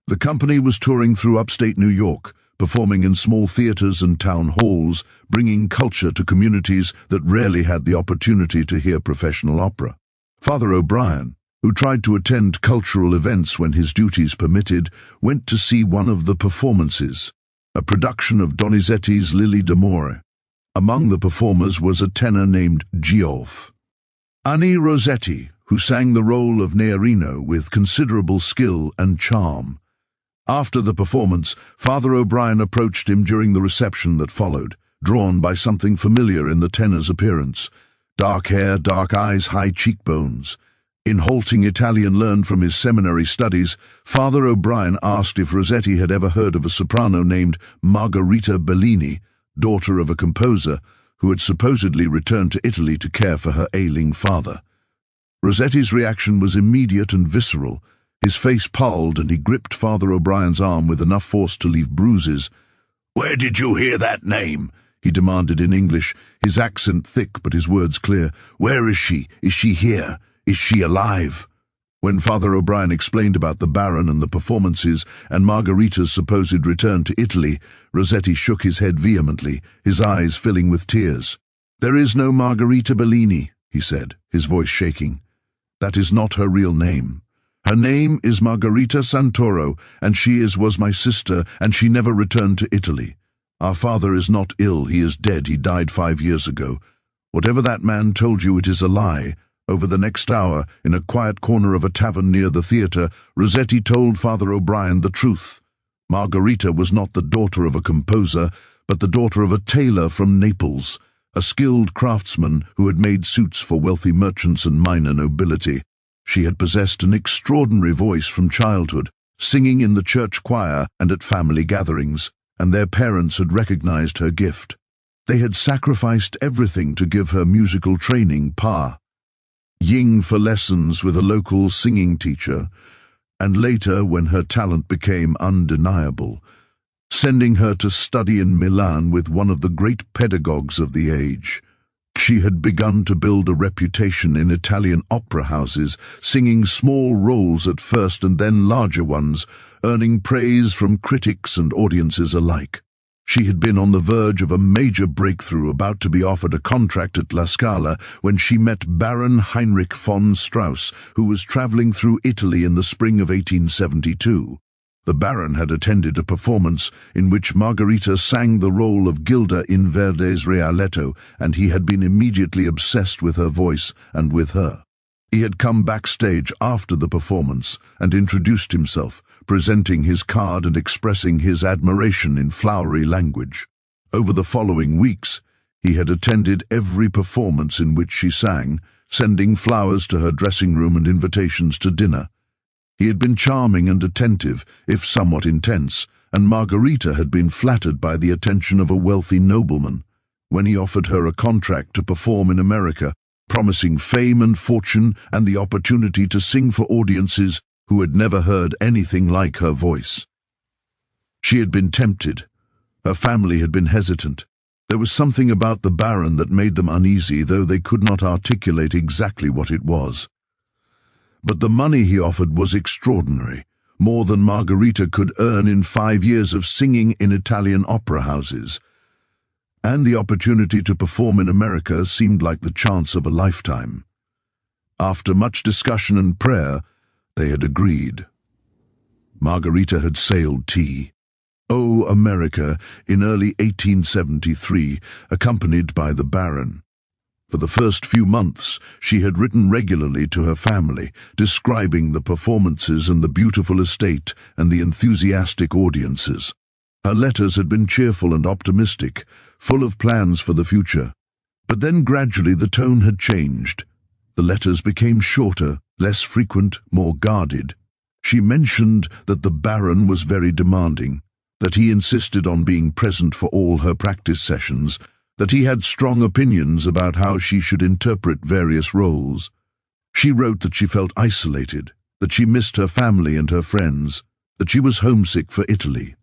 The company was touring through upstate New York, performing in small theaters and town halls, bringing culture to communities that rarely had the opportunity to hear professional opera. Father O'Brien, who tried to attend cultural events when his duties permitted, went to see one of the performances, a production of Donizetti's Lili d'Amore. Among the performers was a tenor named Geoff. Annie Rossetti, who sang the role of Nearino with considerable skill and charm. After the performance, Father O'Brien approached him during the reception that followed, drawn by something familiar in the tenor's appearance. Dark hair, dark eyes, high cheekbones. In halting Italian learned from his seminary studies, Father O'Brien asked if Rossetti had ever heard of a soprano named Margarita Bellini, daughter of a composer, who had supposedly returned to Italy to care for her ailing father. Rossetti's reaction was immediate and visceral. His face palled, and he gripped Father O'Brien's arm with enough force to leave bruises. "Where did you hear that name?" he demanded in English, his accent thick but his words clear. "Where is she? Is she here? Is she alive?" When Father O'Brien explained about the Baron and the performances and Margarita's supposed return to Italy, Rossetti shook his head vehemently, his eyes filling with tears. "There is no Margarita Bellini," he said, his voice shaking. "That is not her real name. Her name is Margarita Santoro, and was my sister, and she never returned to Italy. Our father is not ill, he is dead, he died 5 years ago. Whatever that man told you, it is a lie." Over the next hour, in a quiet corner of a tavern near the theatre, Rossetti told Father O'Brien the truth. Margarita was not the daughter of a composer, but the daughter of a tailor from Naples, a skilled craftsman who had made suits for wealthy merchants and minor nobility. She had possessed an extraordinary voice from childhood, singing in the church choir and at family gatherings, and their parents had recognized her gift. They had sacrificed everything to give her musical training, Ying for lessons with a local singing teacher, and later, when her talent became undeniable, sending her to study in Milan with one of the great pedagogues of the age. She had begun to build a reputation in Italian opera houses, singing small roles at first and then larger ones, earning praise from critics and audiences alike. She had been on the verge of a major breakthrough, about to be offered a contract at La Scala, when she met Baron Heinrich von Strauss, who was travelling through Italy in the spring of 1872. The Baron had attended a performance in which Margherita sang the role of Gilda in Verdi's Rialto, and he had been immediately obsessed with her voice and with her. He had come backstage after the performance and introduced himself, presenting his card and expressing his admiration in flowery language. Over the following weeks, he had attended every performance in which she sang, sending flowers to her dressing room and invitations to dinner. He had been charming and attentive, if somewhat intense, and Margherita had been flattered by the attention of a wealthy nobleman. When he offered her a contract to perform in America, promising fame and fortune and the opportunity to sing for audiences who had never heard anything like her voice. She had been tempted. Her family had been hesitant. There was something about the Baron that made them uneasy, though they could not articulate exactly what it was. But the money he offered was extraordinary, more than Margherita could earn in 5 years of singing in Italian opera houses. And the opportunity to perform in America seemed like the chance of a lifetime. After much discussion and prayer, they had agreed. Margherita had sailed America in early 1873, accompanied by the Baron. For the first few months, she had written regularly to her family, describing the performances and the beautiful estate and the enthusiastic audiences. Her letters had been cheerful and optimistic, full of plans for the future. But then gradually the tone had changed. The letters became shorter, less frequent, more guarded. She mentioned that the Baron was very demanding, that he insisted on being present for all her practice sessions, that he had strong opinions about how she should interpret various roles. She wrote that she felt isolated, that she missed her family and her friends, that she was homesick for Italy.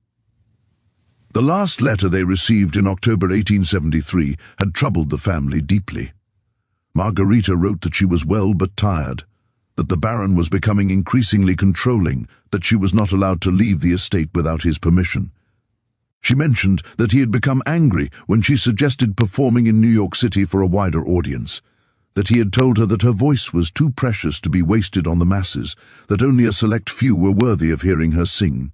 The last letter they received in October 1873 had troubled the family deeply. Margherita wrote that she was well but tired, that the Baron was becoming increasingly controlling, that she was not allowed to leave the estate without his permission. She mentioned that he had become angry when she suggested performing in New York City for a wider audience, that he had told her that her voice was too precious to be wasted on the masses, that only a select few were worthy of hearing her sing.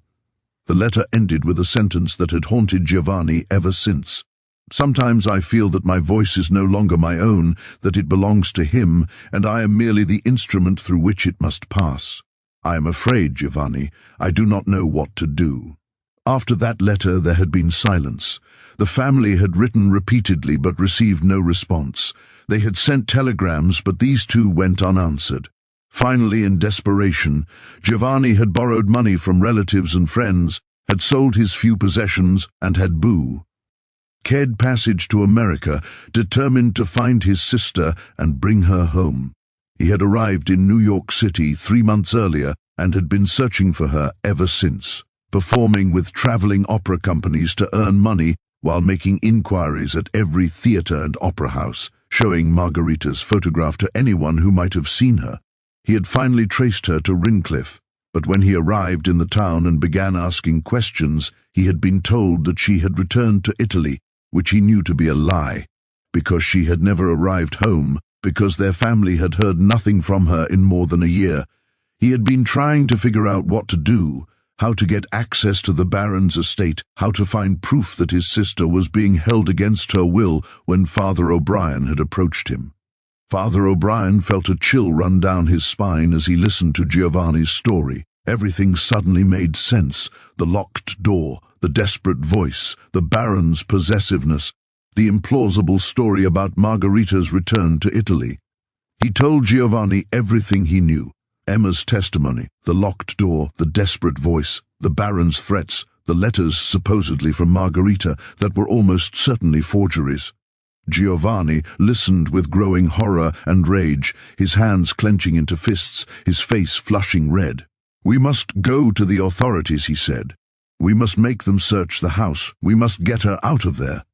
The letter ended with a sentence that had haunted Giovanni ever since. "Sometimes I feel that my voice is no longer my own, that it belongs to him, and I am merely the instrument through which it must pass. I am afraid, Giovanni, I do not know what to do." After that letter there had been silence. The family had written repeatedly but received no response. They had sent telegrams, but these too went unanswered. Finally, in desperation, Giovanni had borrowed money from relatives and friends, had sold his few possessions, and had ked passage to America, determined to find his sister and bring her home. He had arrived in New York City 3 months earlier and had been searching for her ever since, performing with traveling opera companies to earn money while making inquiries at every theatre and opera house, showing Margherita's photograph to anyone who might have seen her. He had finally traced her to Rincliffe, but when he arrived in the town and began asking questions, he had been told that she had returned to Italy, which he knew to be a lie, because she had never arrived home, because their family had heard nothing from her in more than a year. He had been trying to figure out what to do, how to get access to the Baron's estate, how to find proof that his sister was being held against her will, when Father O'Brien had approached him. Father O'Brien felt a chill run down his spine as he listened to Giovanni's story. Everything suddenly made sense: the locked door, the desperate voice, the Baron's possessiveness, the implausible story about Margherita's return to Italy. He told Giovanni everything he knew: Emma's testimony, the locked door, the desperate voice, the Baron's threats, the letters supposedly from Margherita that were almost certainly forgeries. Giovanni listened with growing horror and rage, his hands clenching into fists, his face flushing red. "We must go to the authorities," he said. "We must make them search the house. We must get her out of there."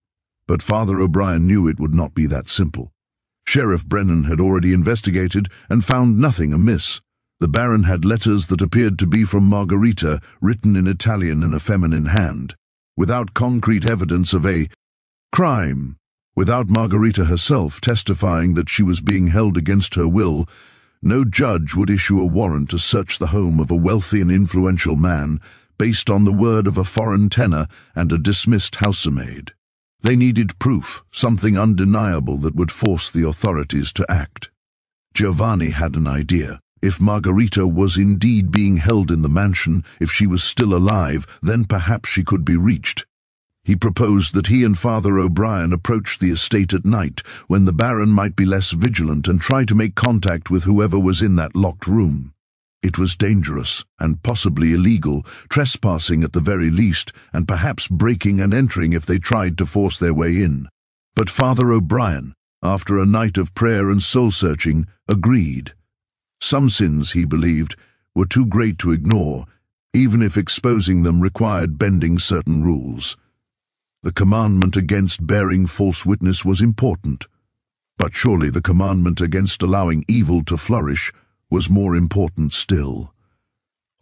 But Father O'Brien knew it would not be that simple. Sheriff Brennan had already investigated and found nothing amiss. The Baron had letters that appeared to be from Margherita, written in Italian in a feminine hand. Without concrete evidence of a crime, without Margherita herself testifying that she was being held against her will, no judge would issue a warrant to search the home of a wealthy and influential man based on the word of a foreign tenor and a dismissed housemaid. They needed proof, something undeniable that would force the authorities to act. Giovanni had an idea. If Margherita was indeed being held in the mansion, if she was still alive, then perhaps she could be reached. He proposed that he and Father O'Brien approach the estate at night, when the Baron might be less vigilant, and try to make contact with whoever was in that locked room. It was dangerous, and possibly illegal, trespassing at the very least, and perhaps breaking and entering if they tried to force their way in. But Father O'Brien, after a night of prayer and soul-searching, agreed. Some sins, he believed, were too great to ignore, even if exposing them required bending certain rules. The commandment against bearing false witness was important, but surely the commandment against allowing evil to flourish was more important still.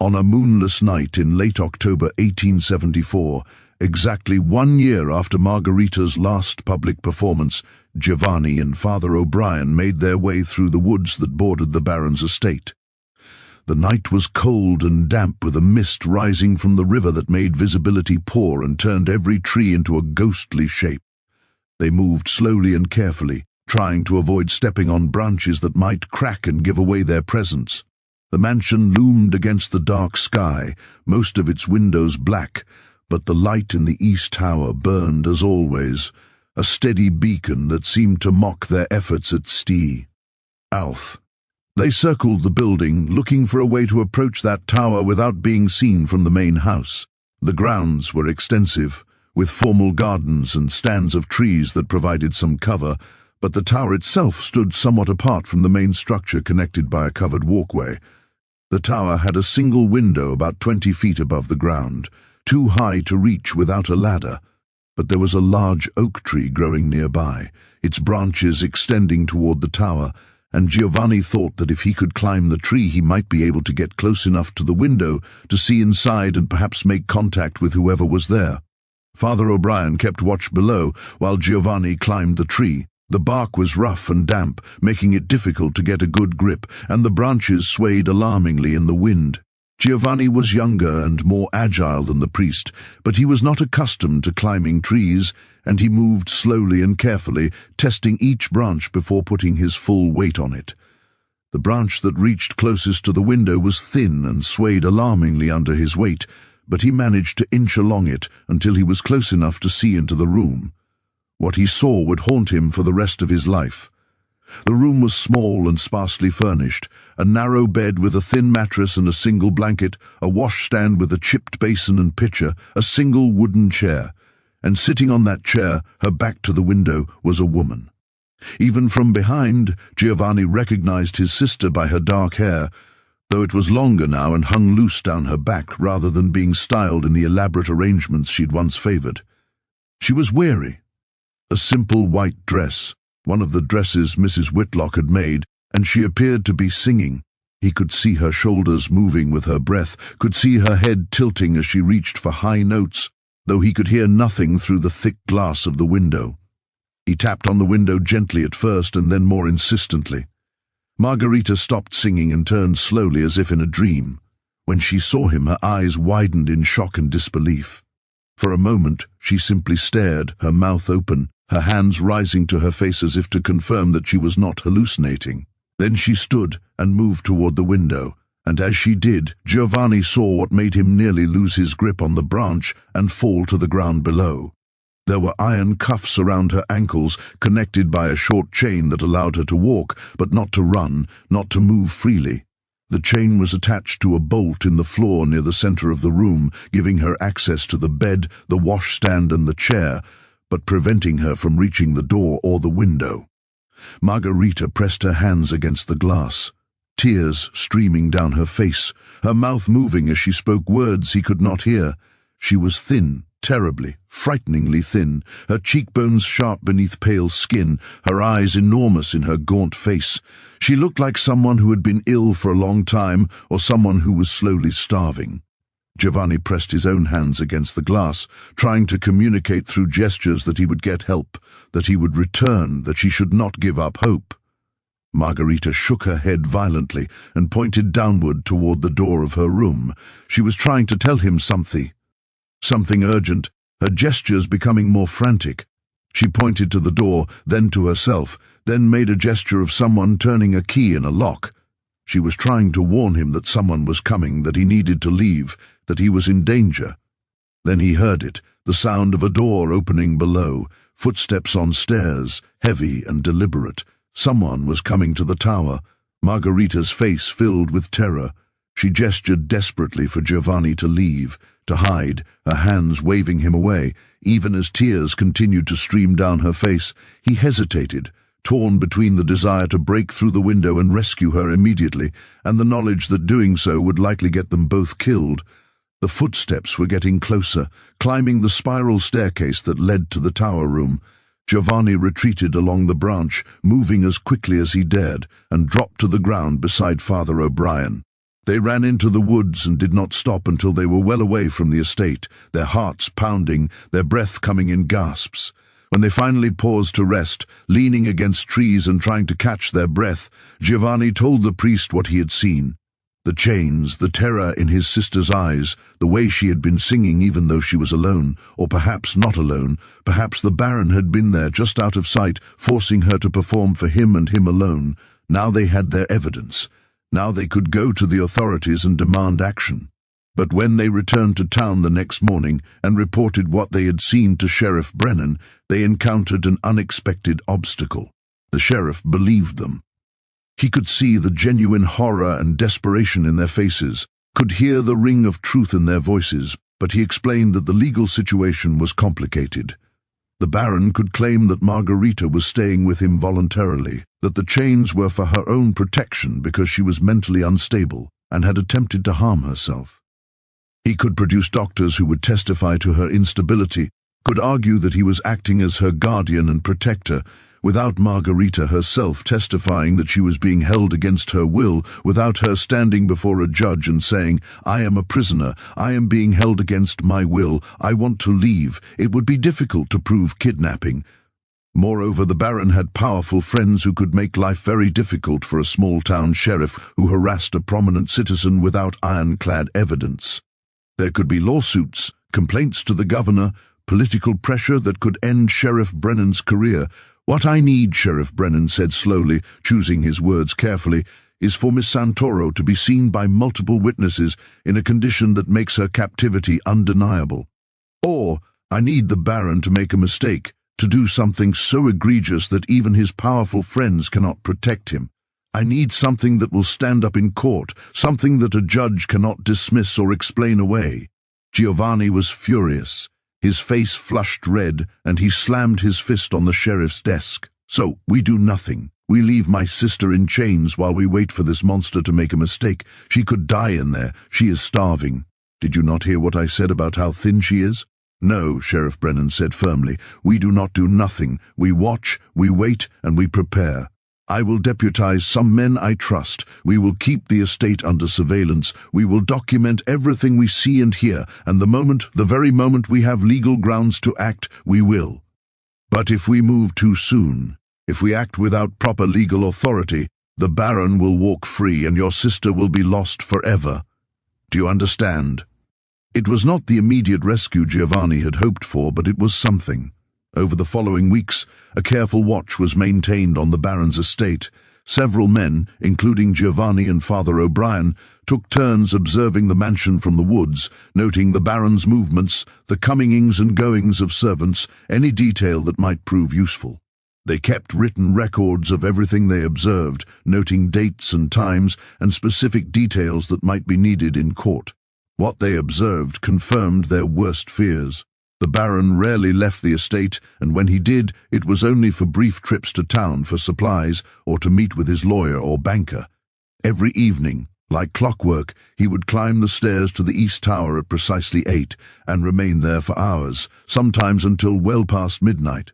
On a moonless night in late October 1874, exactly 1 year after Margherita's last public performance, Giovanni and Father O'Brien made their way through the woods that bordered the Baron's estate. The night was cold and damp, with a mist rising from the river that made visibility poor and turned every tree into a ghostly shape. They moved slowly and carefully, trying to avoid stepping on branches that might crack and give away their presence. The mansion loomed against the dark sky, most of its windows black, but the light in the east tower burned as always, a steady beacon that seemed to mock their efforts at stealth. They circled the building, looking for a way to approach that tower without being seen from the main house. The grounds were extensive, with formal gardens and stands of trees that provided some cover, but the tower itself stood somewhat apart from the main structure, connected by a covered walkway. The tower had a single window about 20 feet above the ground, too high to reach without a ladder, but there was a large oak tree growing nearby, its branches extending toward the tower, and Giovanni thought that if he could climb the tree he might be able to get close enough to the window to see inside and perhaps make contact with whoever was there. Father O'Brien kept watch below while Giovanni climbed the tree. The bark was rough and damp, making it difficult to get a good grip, and the branches swayed alarmingly in the wind. Giovanni was younger and more agile than the priest, but he was not accustomed to climbing trees, and he moved slowly and carefully, testing each branch before putting his full weight on it. The branch that reached closest to the window was thin and swayed alarmingly under his weight, but he managed to inch along it until he was close enough to see into the room. What he saw would haunt him for the rest of his life. The room was small and sparsely furnished, a narrow bed with a thin mattress and a single blanket, a washstand with a chipped basin and pitcher, a single wooden chair, and sitting on that chair, her back to the window, was a woman. Even from behind, Giovanni recognized his sister by her dark hair, though it was longer now and hung loose down her back rather than being styled in the elaborate arrangements she'd once favored. She was weary. A simple white dress, one of the dresses Mrs. Whitlock had made, and she appeared to be singing. He could see her shoulders moving with her breath, could see her head tilting as she reached for high notes, though he could hear nothing through the thick glass of the window. He tapped on the window gently at first and then more insistently. Margherita stopped singing and turned slowly as if in a dream. When she saw him, her eyes widened in shock and disbelief. For a moment, she simply stared, her mouth open, her hands rising to her face as if to confirm that she was not hallucinating. Then she stood and moved toward the window, and as she did, Giovanni saw what made him nearly lose his grip on the branch and fall to the ground below. There were iron cuffs around her ankles, connected by a short chain that allowed her to walk, but not to run, not to move freely. The chain was attached to a bolt in the floor near the center of the room, giving her access to the bed, the washstand and the chair, but preventing her from reaching the door or the window. Margarita pressed her hands against the glass, tears streaming down her face, her mouth moving as she spoke words he could not hear. She was thin, terribly, frighteningly thin, her cheekbones sharp beneath pale skin, her eyes enormous in her gaunt face. She looked like someone who had been ill for a long time, or someone who was slowly starving. Giovanni pressed his own hands against the glass, trying to communicate through gestures that he would get help, that he would return, that she should not give up hope. Margarita shook her head violently and pointed downward toward the door of her room. She was trying to tell him something urgent, her gestures becoming more frantic. She pointed to the door, then to herself, then made a gesture of someone turning a key in a lock. She was trying to warn him that someone was coming, that he needed to leave, that he was in danger. Then he heard it, the sound of a door opening below, footsteps on stairs, heavy and deliberate. Someone was coming to the tower. Margarita's face filled with terror. She gestured desperately for Giovanni to leave, to hide, her hands waving him away. Even as tears continued to stream down her face, he hesitated, torn between the desire to break through the window and rescue her immediately, and the knowledge that doing so would likely get them both killed. The footsteps were getting closer, climbing the spiral staircase that led to the tower room. Giovanni retreated along the branch, moving as quickly as he dared, and dropped to the ground beside Father O'Brien. They ran into the woods and did not stop until they were well away from the estate, their hearts pounding, their breath coming in gasps. When they finally paused to rest, leaning against trees and trying to catch their breath, Giovanni told the priest what he had seen. The chains, the terror in his sister's eyes, the way she had been singing even though she was alone, or perhaps not alone, perhaps the Baron had been there just out of sight, forcing her to perform for him and him alone. Now they had their evidence. Now they could go to the authorities and demand action. But when they returned to town the next morning and reported what they had seen to Sheriff Brennan, they encountered an unexpected obstacle. The sheriff believed them. He could see the genuine horror and desperation in their faces, could hear the ring of truth in their voices, but he explained that the legal situation was complicated. The Baron could claim that Margarita was staying with him voluntarily, that the chains were for her own protection because she was mentally unstable and had attempted to harm herself. He could produce doctors who would testify to her instability, could argue that he was acting as her guardian and protector, without Margarita herself testifying that she was being held against her will, without her standing before a judge and saying, "I am a prisoner, I am being held against my will, I want to leave." It would be difficult to prove kidnapping. Moreover, the Baron had powerful friends who could make life very difficult for a small-town sheriff who harassed a prominent citizen without ironclad evidence. There could be lawsuits, complaints to the governor, political pressure that could end Sheriff Brennan's career. "What I need," Sheriff Brennan said slowly, choosing his words carefully, "is for Miss Santoro to be seen by multiple witnesses in a condition that makes her captivity undeniable. Or I need the Baron to make a mistake, to do something so egregious that even his powerful friends cannot protect him. I need something that will stand up in court, something that a judge cannot dismiss or explain away." Giovanni was furious. His face flushed red, and he slammed his fist on the sheriff's desk. "So, we do nothing. We leave my sister in chains while we wait for this monster to make a mistake. She could die in there. She is starving. Did you not hear what I said about how thin she is?" "No," Sheriff Brennan said firmly. "We do not do nothing. We watch, we wait, and we prepare. I will deputize some men I trust. We will keep the estate under surveillance. We will document everything we see and hear, and the very moment we have legal grounds to act, we will. But if we move too soon, if we act without proper legal authority, the Baron will walk free and your sister will be lost forever. Do you understand?" It was not the immediate rescue Giovanni had hoped for, but it was something. Over the following weeks, a careful watch was maintained on the Baron's estate. Several men, including Giovanni and Father O'Brien, took turns observing the mansion from the woods, noting the Baron's movements, the comings and goings of servants, any detail that might prove useful. They kept written records of everything they observed, noting dates and times and specific details that might be needed in court. What they observed confirmed their worst fears. The Baron rarely left the estate, and when he did, it was only for brief trips to town for supplies or to meet with his lawyer or banker. Every evening, like clockwork, he would climb the stairs to the East Tower at precisely 8 and remain there for hours, sometimes until well past midnight.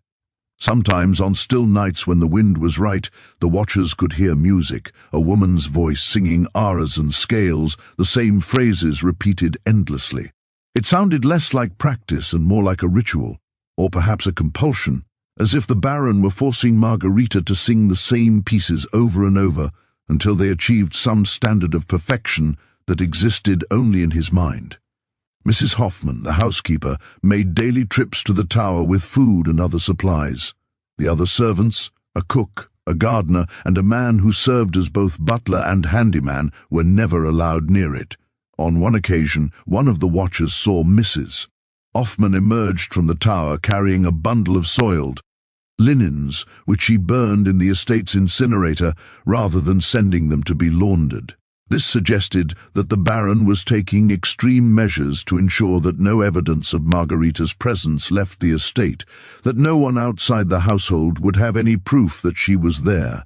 Sometimes, on still nights when the wind was right, the watchers could hear music, a woman's voice singing arias and scales, the same phrases repeated endlessly. It sounded less like practice and more like a ritual, or perhaps a compulsion, as if the Baron were forcing Margarita to sing the same pieces over and over until they achieved some standard of perfection that existed only in his mind. Mrs. Hoffman, the housekeeper, made daily trips to the tower with food and other supplies. The other servants, a cook, a gardener, and a man who served as both butler and handyman, were never allowed near it. On one occasion, one of the watchers saw Mrs. Hoffman emerged from the tower carrying a bundle of soiled linens, which she burned in the estate's incinerator rather than sending them to be laundered. This suggested that the Baron was taking extreme measures to ensure that no evidence of Margarita's presence left the estate, that no one outside the household would have any proof that she was there.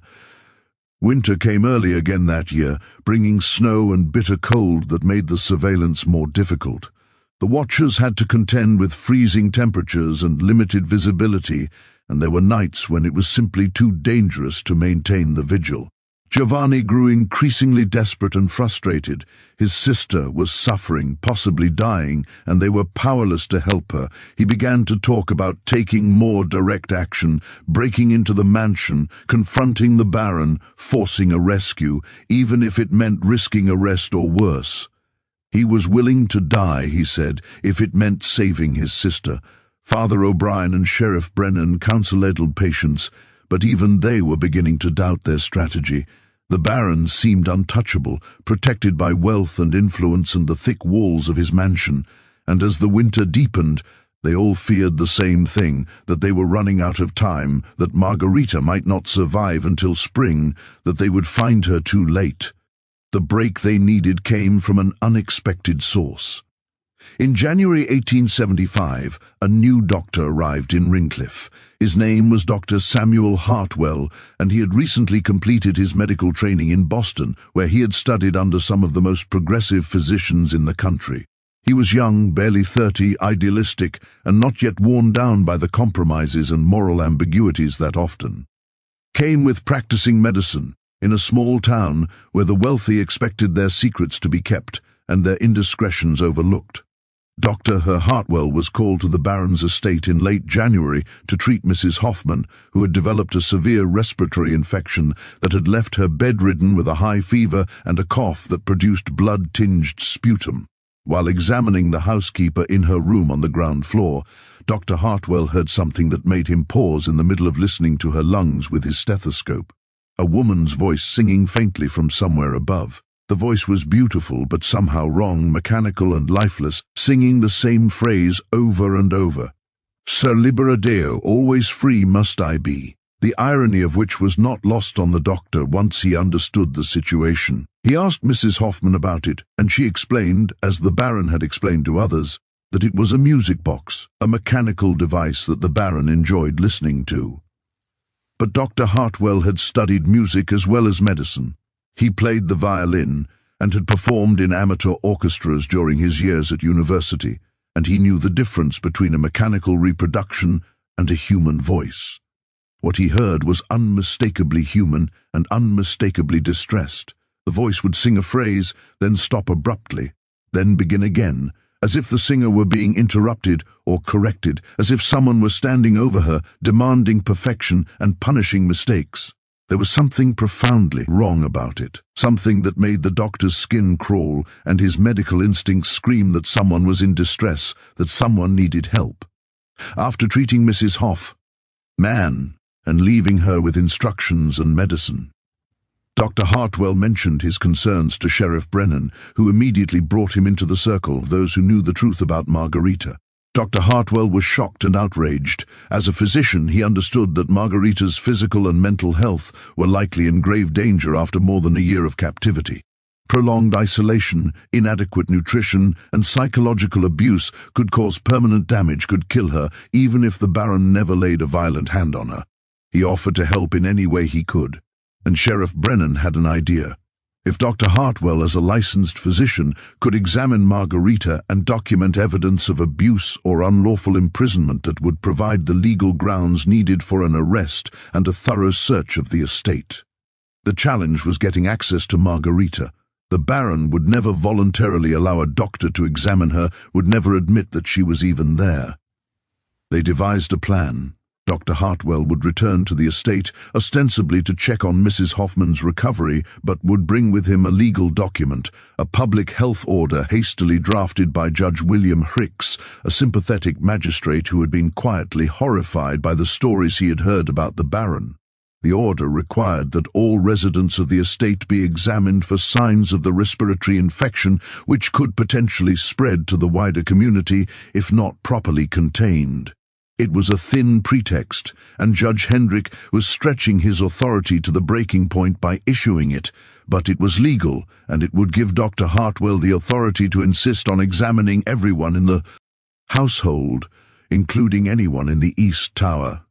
Winter came early again that year, bringing snow and bitter cold that made the surveillance more difficult. The watchers had to contend with freezing temperatures and limited visibility, and there were nights when it was simply too dangerous to maintain the vigil. Giovanni grew increasingly desperate and frustrated. His sister was suffering, possibly dying, and they were powerless to help her. He began to talk about taking more direct action, breaking into the mansion, confronting the Baron, forcing a rescue, even if it meant risking arrest or worse. He was willing to die, he said, if it meant saving his sister. Father O'Brien and Sheriff Brennan counseled patience, but even they were beginning to doubt their strategy. The Baron seemed untouchable, protected by wealth and influence and the thick walls of his mansion, and as the winter deepened, they all feared the same thing, that they were running out of time, that Margarita might not survive until spring, that they would find her too late. The break they needed came from an unexpected source. In January 1875, a new doctor arrived in Ringcliffe. His name was Dr. Samuel Hartwell, and he had recently completed his medical training in Boston, where he had studied under some of the most progressive physicians in the country. He was young, barely 30, idealistic, and not yet worn down by the compromises and moral ambiguities that often came with practicing medicine in a small town where the wealthy expected their secrets to be kept and their indiscretions overlooked. Dr. Hartwell was called to the Baron's estate in late January to treat Mrs. Hoffman, who had developed a severe respiratory infection that had left her bedridden with a high fever and a cough that produced blood-tinged sputum. While examining the housekeeper in her room on the ground floor, Dr. Hartwell heard something that made him pause in the middle of listening to her lungs with his stethoscope. A woman's voice singing faintly from somewhere above. The voice was beautiful but somehow wrong, mechanical and lifeless, singing the same phrase over and over. "Ser libera Deo, always free must I be," the irony of which was not lost on the doctor once he understood the situation. He asked Mrs. Hoffman about it, and she explained, as the Baron had explained to others, that it was a music box, a mechanical device that the Baron enjoyed listening to. But Dr. Hartwell had studied music as well as medicine. He played the violin and had performed in amateur orchestras during his years at university, and he knew the difference between a mechanical reproduction and a human voice. What he heard was unmistakably human and unmistakably distressed. The voice would sing a phrase, then stop abruptly, then begin again, as if the singer were being interrupted or corrected, as if someone were standing over her, demanding perfection and punishing mistakes. There was something profoundly wrong about it, something that made the doctor's skin crawl and his medical instincts scream that someone was in distress, that someone needed help. After treating Mrs. Hoffman and leaving her with instructions and medicine, Dr. Hartwell mentioned his concerns to Sheriff Brennan, who immediately brought him into the circle of those who knew the truth about Margarita. Dr. Hartwell was shocked and outraged. As a physician, he understood that Margarita's physical and mental health were likely in grave danger after more than a year of captivity. Prolonged isolation, inadequate nutrition, and psychological abuse could cause permanent damage, could kill her, even if the Baron never laid a violent hand on her. He offered to help in any way he could, and Sheriff Brennan had an idea. If Dr. Hartwell, as a licensed physician, could examine Margarita and document evidence of abuse or unlawful imprisonment that would provide the legal grounds needed for an arrest and a thorough search of the estate. The challenge was getting access to Margarita. The Baron would never voluntarily allow a doctor to examine her, would never admit that she was even there. They devised a plan. Dr. Hartwell would return to the estate, ostensibly to check on Mrs. Hoffman's recovery, but would bring with him a legal document, a public health order hastily drafted by Judge William Hicks, a sympathetic magistrate who had been quietly horrified by the stories he had heard about the Baron. The order required that all residents of the estate be examined for signs of the respiratory infection which could potentially spread to the wider community if not properly contained. It was a thin pretext, and Judge Hendrick was stretching his authority to the breaking point by issuing it, but it was legal, and it would give Dr. Hartwell the authority to insist on examining everyone in the household, including anyone in the East Tower.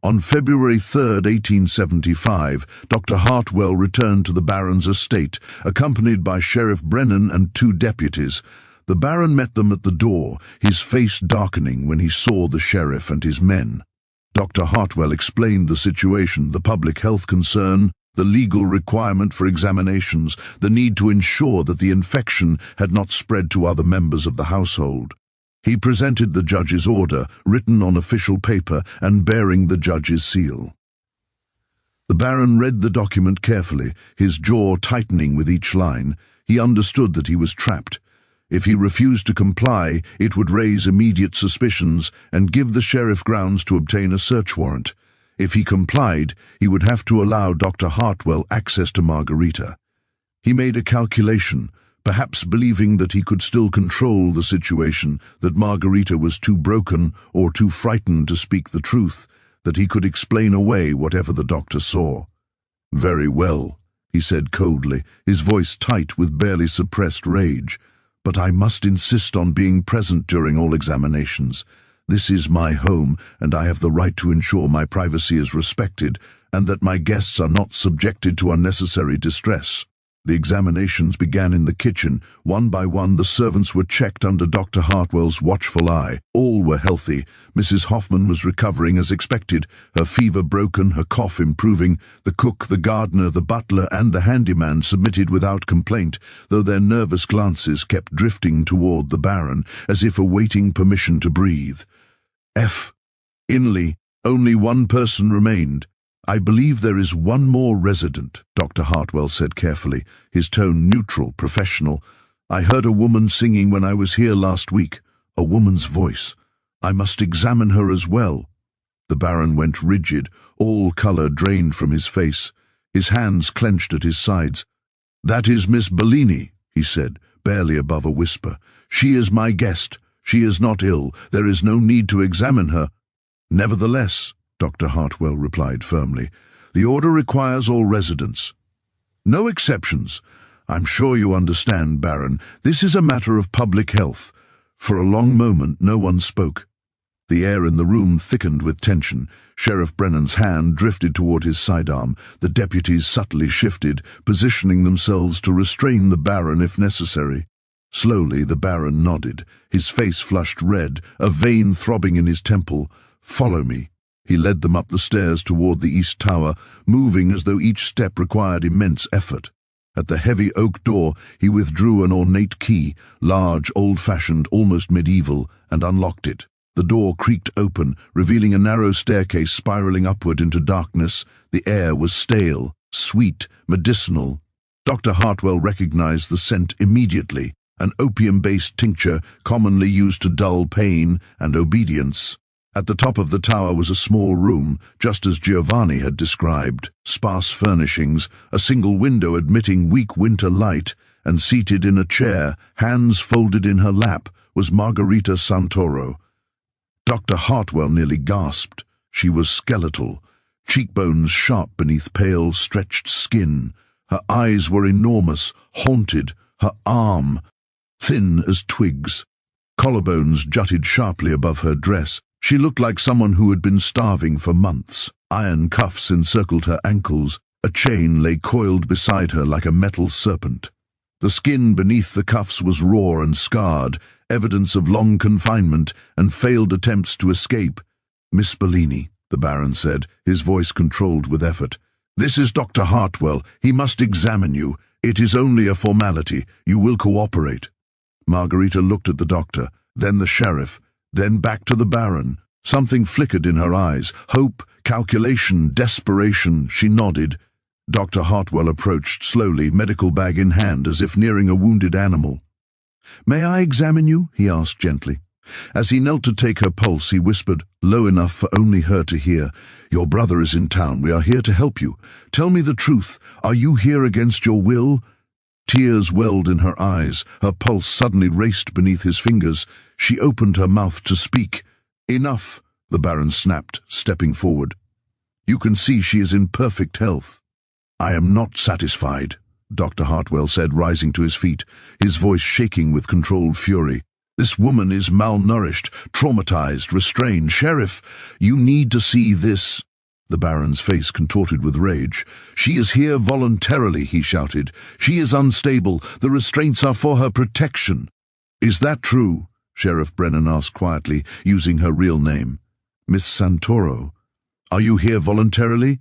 On February 3, 1875, Dr. Hartwell returned to the Baron's estate, accompanied by Sheriff Brennan and 2 deputies. The Baron met them at the door, his face darkening when he saw the sheriff and his men. Dr. Hartwell explained the situation, the public health concern, the legal requirement for examinations, the need to ensure that the infection had not spread to other members of the household. He presented the judge's order, written on official paper and bearing the judge's seal. The Baron read the document carefully, his jaw tightening with each line. He understood that he was trapped. If he refused to comply, it would raise immediate suspicions and give the sheriff grounds to obtain a search warrant. If he complied, he would have to allow Dr. Hartwell access to Margarita. He made a calculation, perhaps believing that he could still control the situation, that Margarita was too broken or too frightened to speak the truth, that he could explain away whatever the doctor saw. "Very well," he said coldly, his voice tight with barely suppressed rage. "But I must insist on being present during all examinations. This is my home, and I have the right to ensure my privacy is respected, and that my guests are not subjected to unnecessary distress." The examinations began in the kitchen. One by one, the servants were checked under Dr. Hartwell's watchful eye. All were healthy. Mrs. Hoffman was recovering as expected, her fever broken, her cough improving. The cook, the gardener, the butler, and the handyman submitted without complaint, though their nervous glances kept drifting toward the Baron, as if awaiting permission to breathe. Inly, only one person remained. "I believe there is one more resident," Dr. Hartwell said carefully, his tone neutral, professional. "I heard a woman singing when I was here last week, a woman's voice. I must examine her as well." The Baron went rigid, all colour drained from his face. His hands clenched at his sides. "That is Miss Bellini," he said, barely above a whisper. "She is my guest. She is not ill. There is no need to examine her." "Nevertheless," Dr. Hartwell replied firmly, "the order requires all residents. No exceptions. I'm sure you understand, Baron. This is a matter of public health." For a long moment no one spoke. The air in the room thickened with tension. Sheriff Brennan's hand drifted toward his sidearm. The deputies subtly shifted, positioning themselves to restrain the Baron if necessary. Slowly the Baron nodded, his face flushed red, a vein throbbing in his temple. "Follow me." He led them up the stairs toward the East Tower, moving as though each step required immense effort. At the heavy oak door, he withdrew an ornate key, large, old-fashioned, almost medieval, and unlocked it. The door creaked open, revealing a narrow staircase spiraling upward into darkness. The air was stale, sweet, medicinal. Dr. Hartwell recognized the scent immediately, an opium-based tincture commonly used to dull pain and obedience. At the top of the tower was a small room, just as Giovanni had described. Sparse furnishings, a single window admitting weak winter light, and seated in a chair, hands folded in her lap, was Margarita Santoro. Dr. Hartwell nearly gasped. She was skeletal, cheekbones sharp beneath pale, stretched skin. Her eyes were enormous, haunted, her arm thin as twigs. Collarbones jutted sharply above her dress. She looked like someone who had been starving for months. Iron cuffs encircled her ankles. A chain lay coiled beside her like a metal serpent. The skin beneath the cuffs was raw and scarred, evidence of long confinement and failed attempts to escape. "Miss Bellini," the Baron said, his voice controlled with effort. "This is Dr. Hartwell. He must examine you. It is only a formality. You will cooperate." Margarita looked at the doctor, then the sheriff, then back to the Baron. Something flickered in her eyes. Hope, calculation, desperation. She nodded. Dr. Hartwell approached slowly, medical bag in hand, as if nearing a wounded animal. "May I examine you?" he asked gently. As he knelt to take her pulse, he whispered, low enough for only her to hear, "Your brother is in town. We are here to help you. Tell me the truth. Are you here against your will?" Tears welled in her eyes. Her pulse suddenly raced beneath his fingers. She opened her mouth to speak. "Enough," the Baron snapped, stepping forward. "You can see she is in perfect health." "I am not satisfied," Dr. Hartwell said, rising to his feet, his voice shaking with controlled fury. "This woman is malnourished, traumatized, restrained. Sheriff, you need to see this." The Baron's face contorted with rage. "She is here voluntarily," he shouted. "She is unstable. The restraints are for her protection." "Is that true?" Sheriff Brennan asked quietly, using her real name. "Miss Santoro, are you here voluntarily?"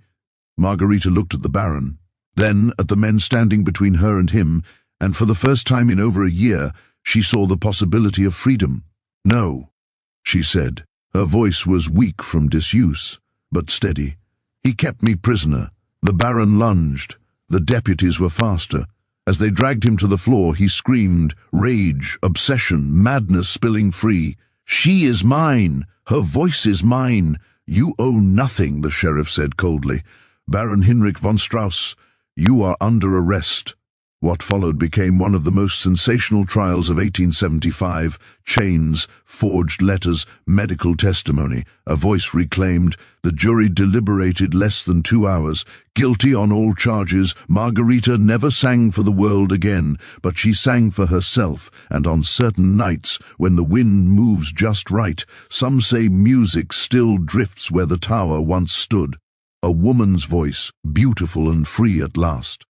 Margarita looked at the Baron, then at the men standing between her and him, and for the first time in over a year, she saw the possibility of freedom. "No," she said. Her voice was weak from disuse, but steady. "He kept me prisoner." The Baron lunged. The deputies were faster. As they dragged him to the floor, he screamed, rage, obsession, madness spilling free. "She is mine! Her voice is mine! You owe nothing," the sheriff said coldly. "Baron Heinrich von Strauss, you are under arrest." What followed became one of the most sensational trials of 1875. Chains, forged letters, medical testimony. A voice reclaimed. The jury deliberated less than 2 hours. Guilty on all charges, Margarita never sang for the world again, but she sang for herself, and on certain nights, when the wind moves just right, some say music still drifts where the tower once stood. A woman's voice, beautiful and free at last.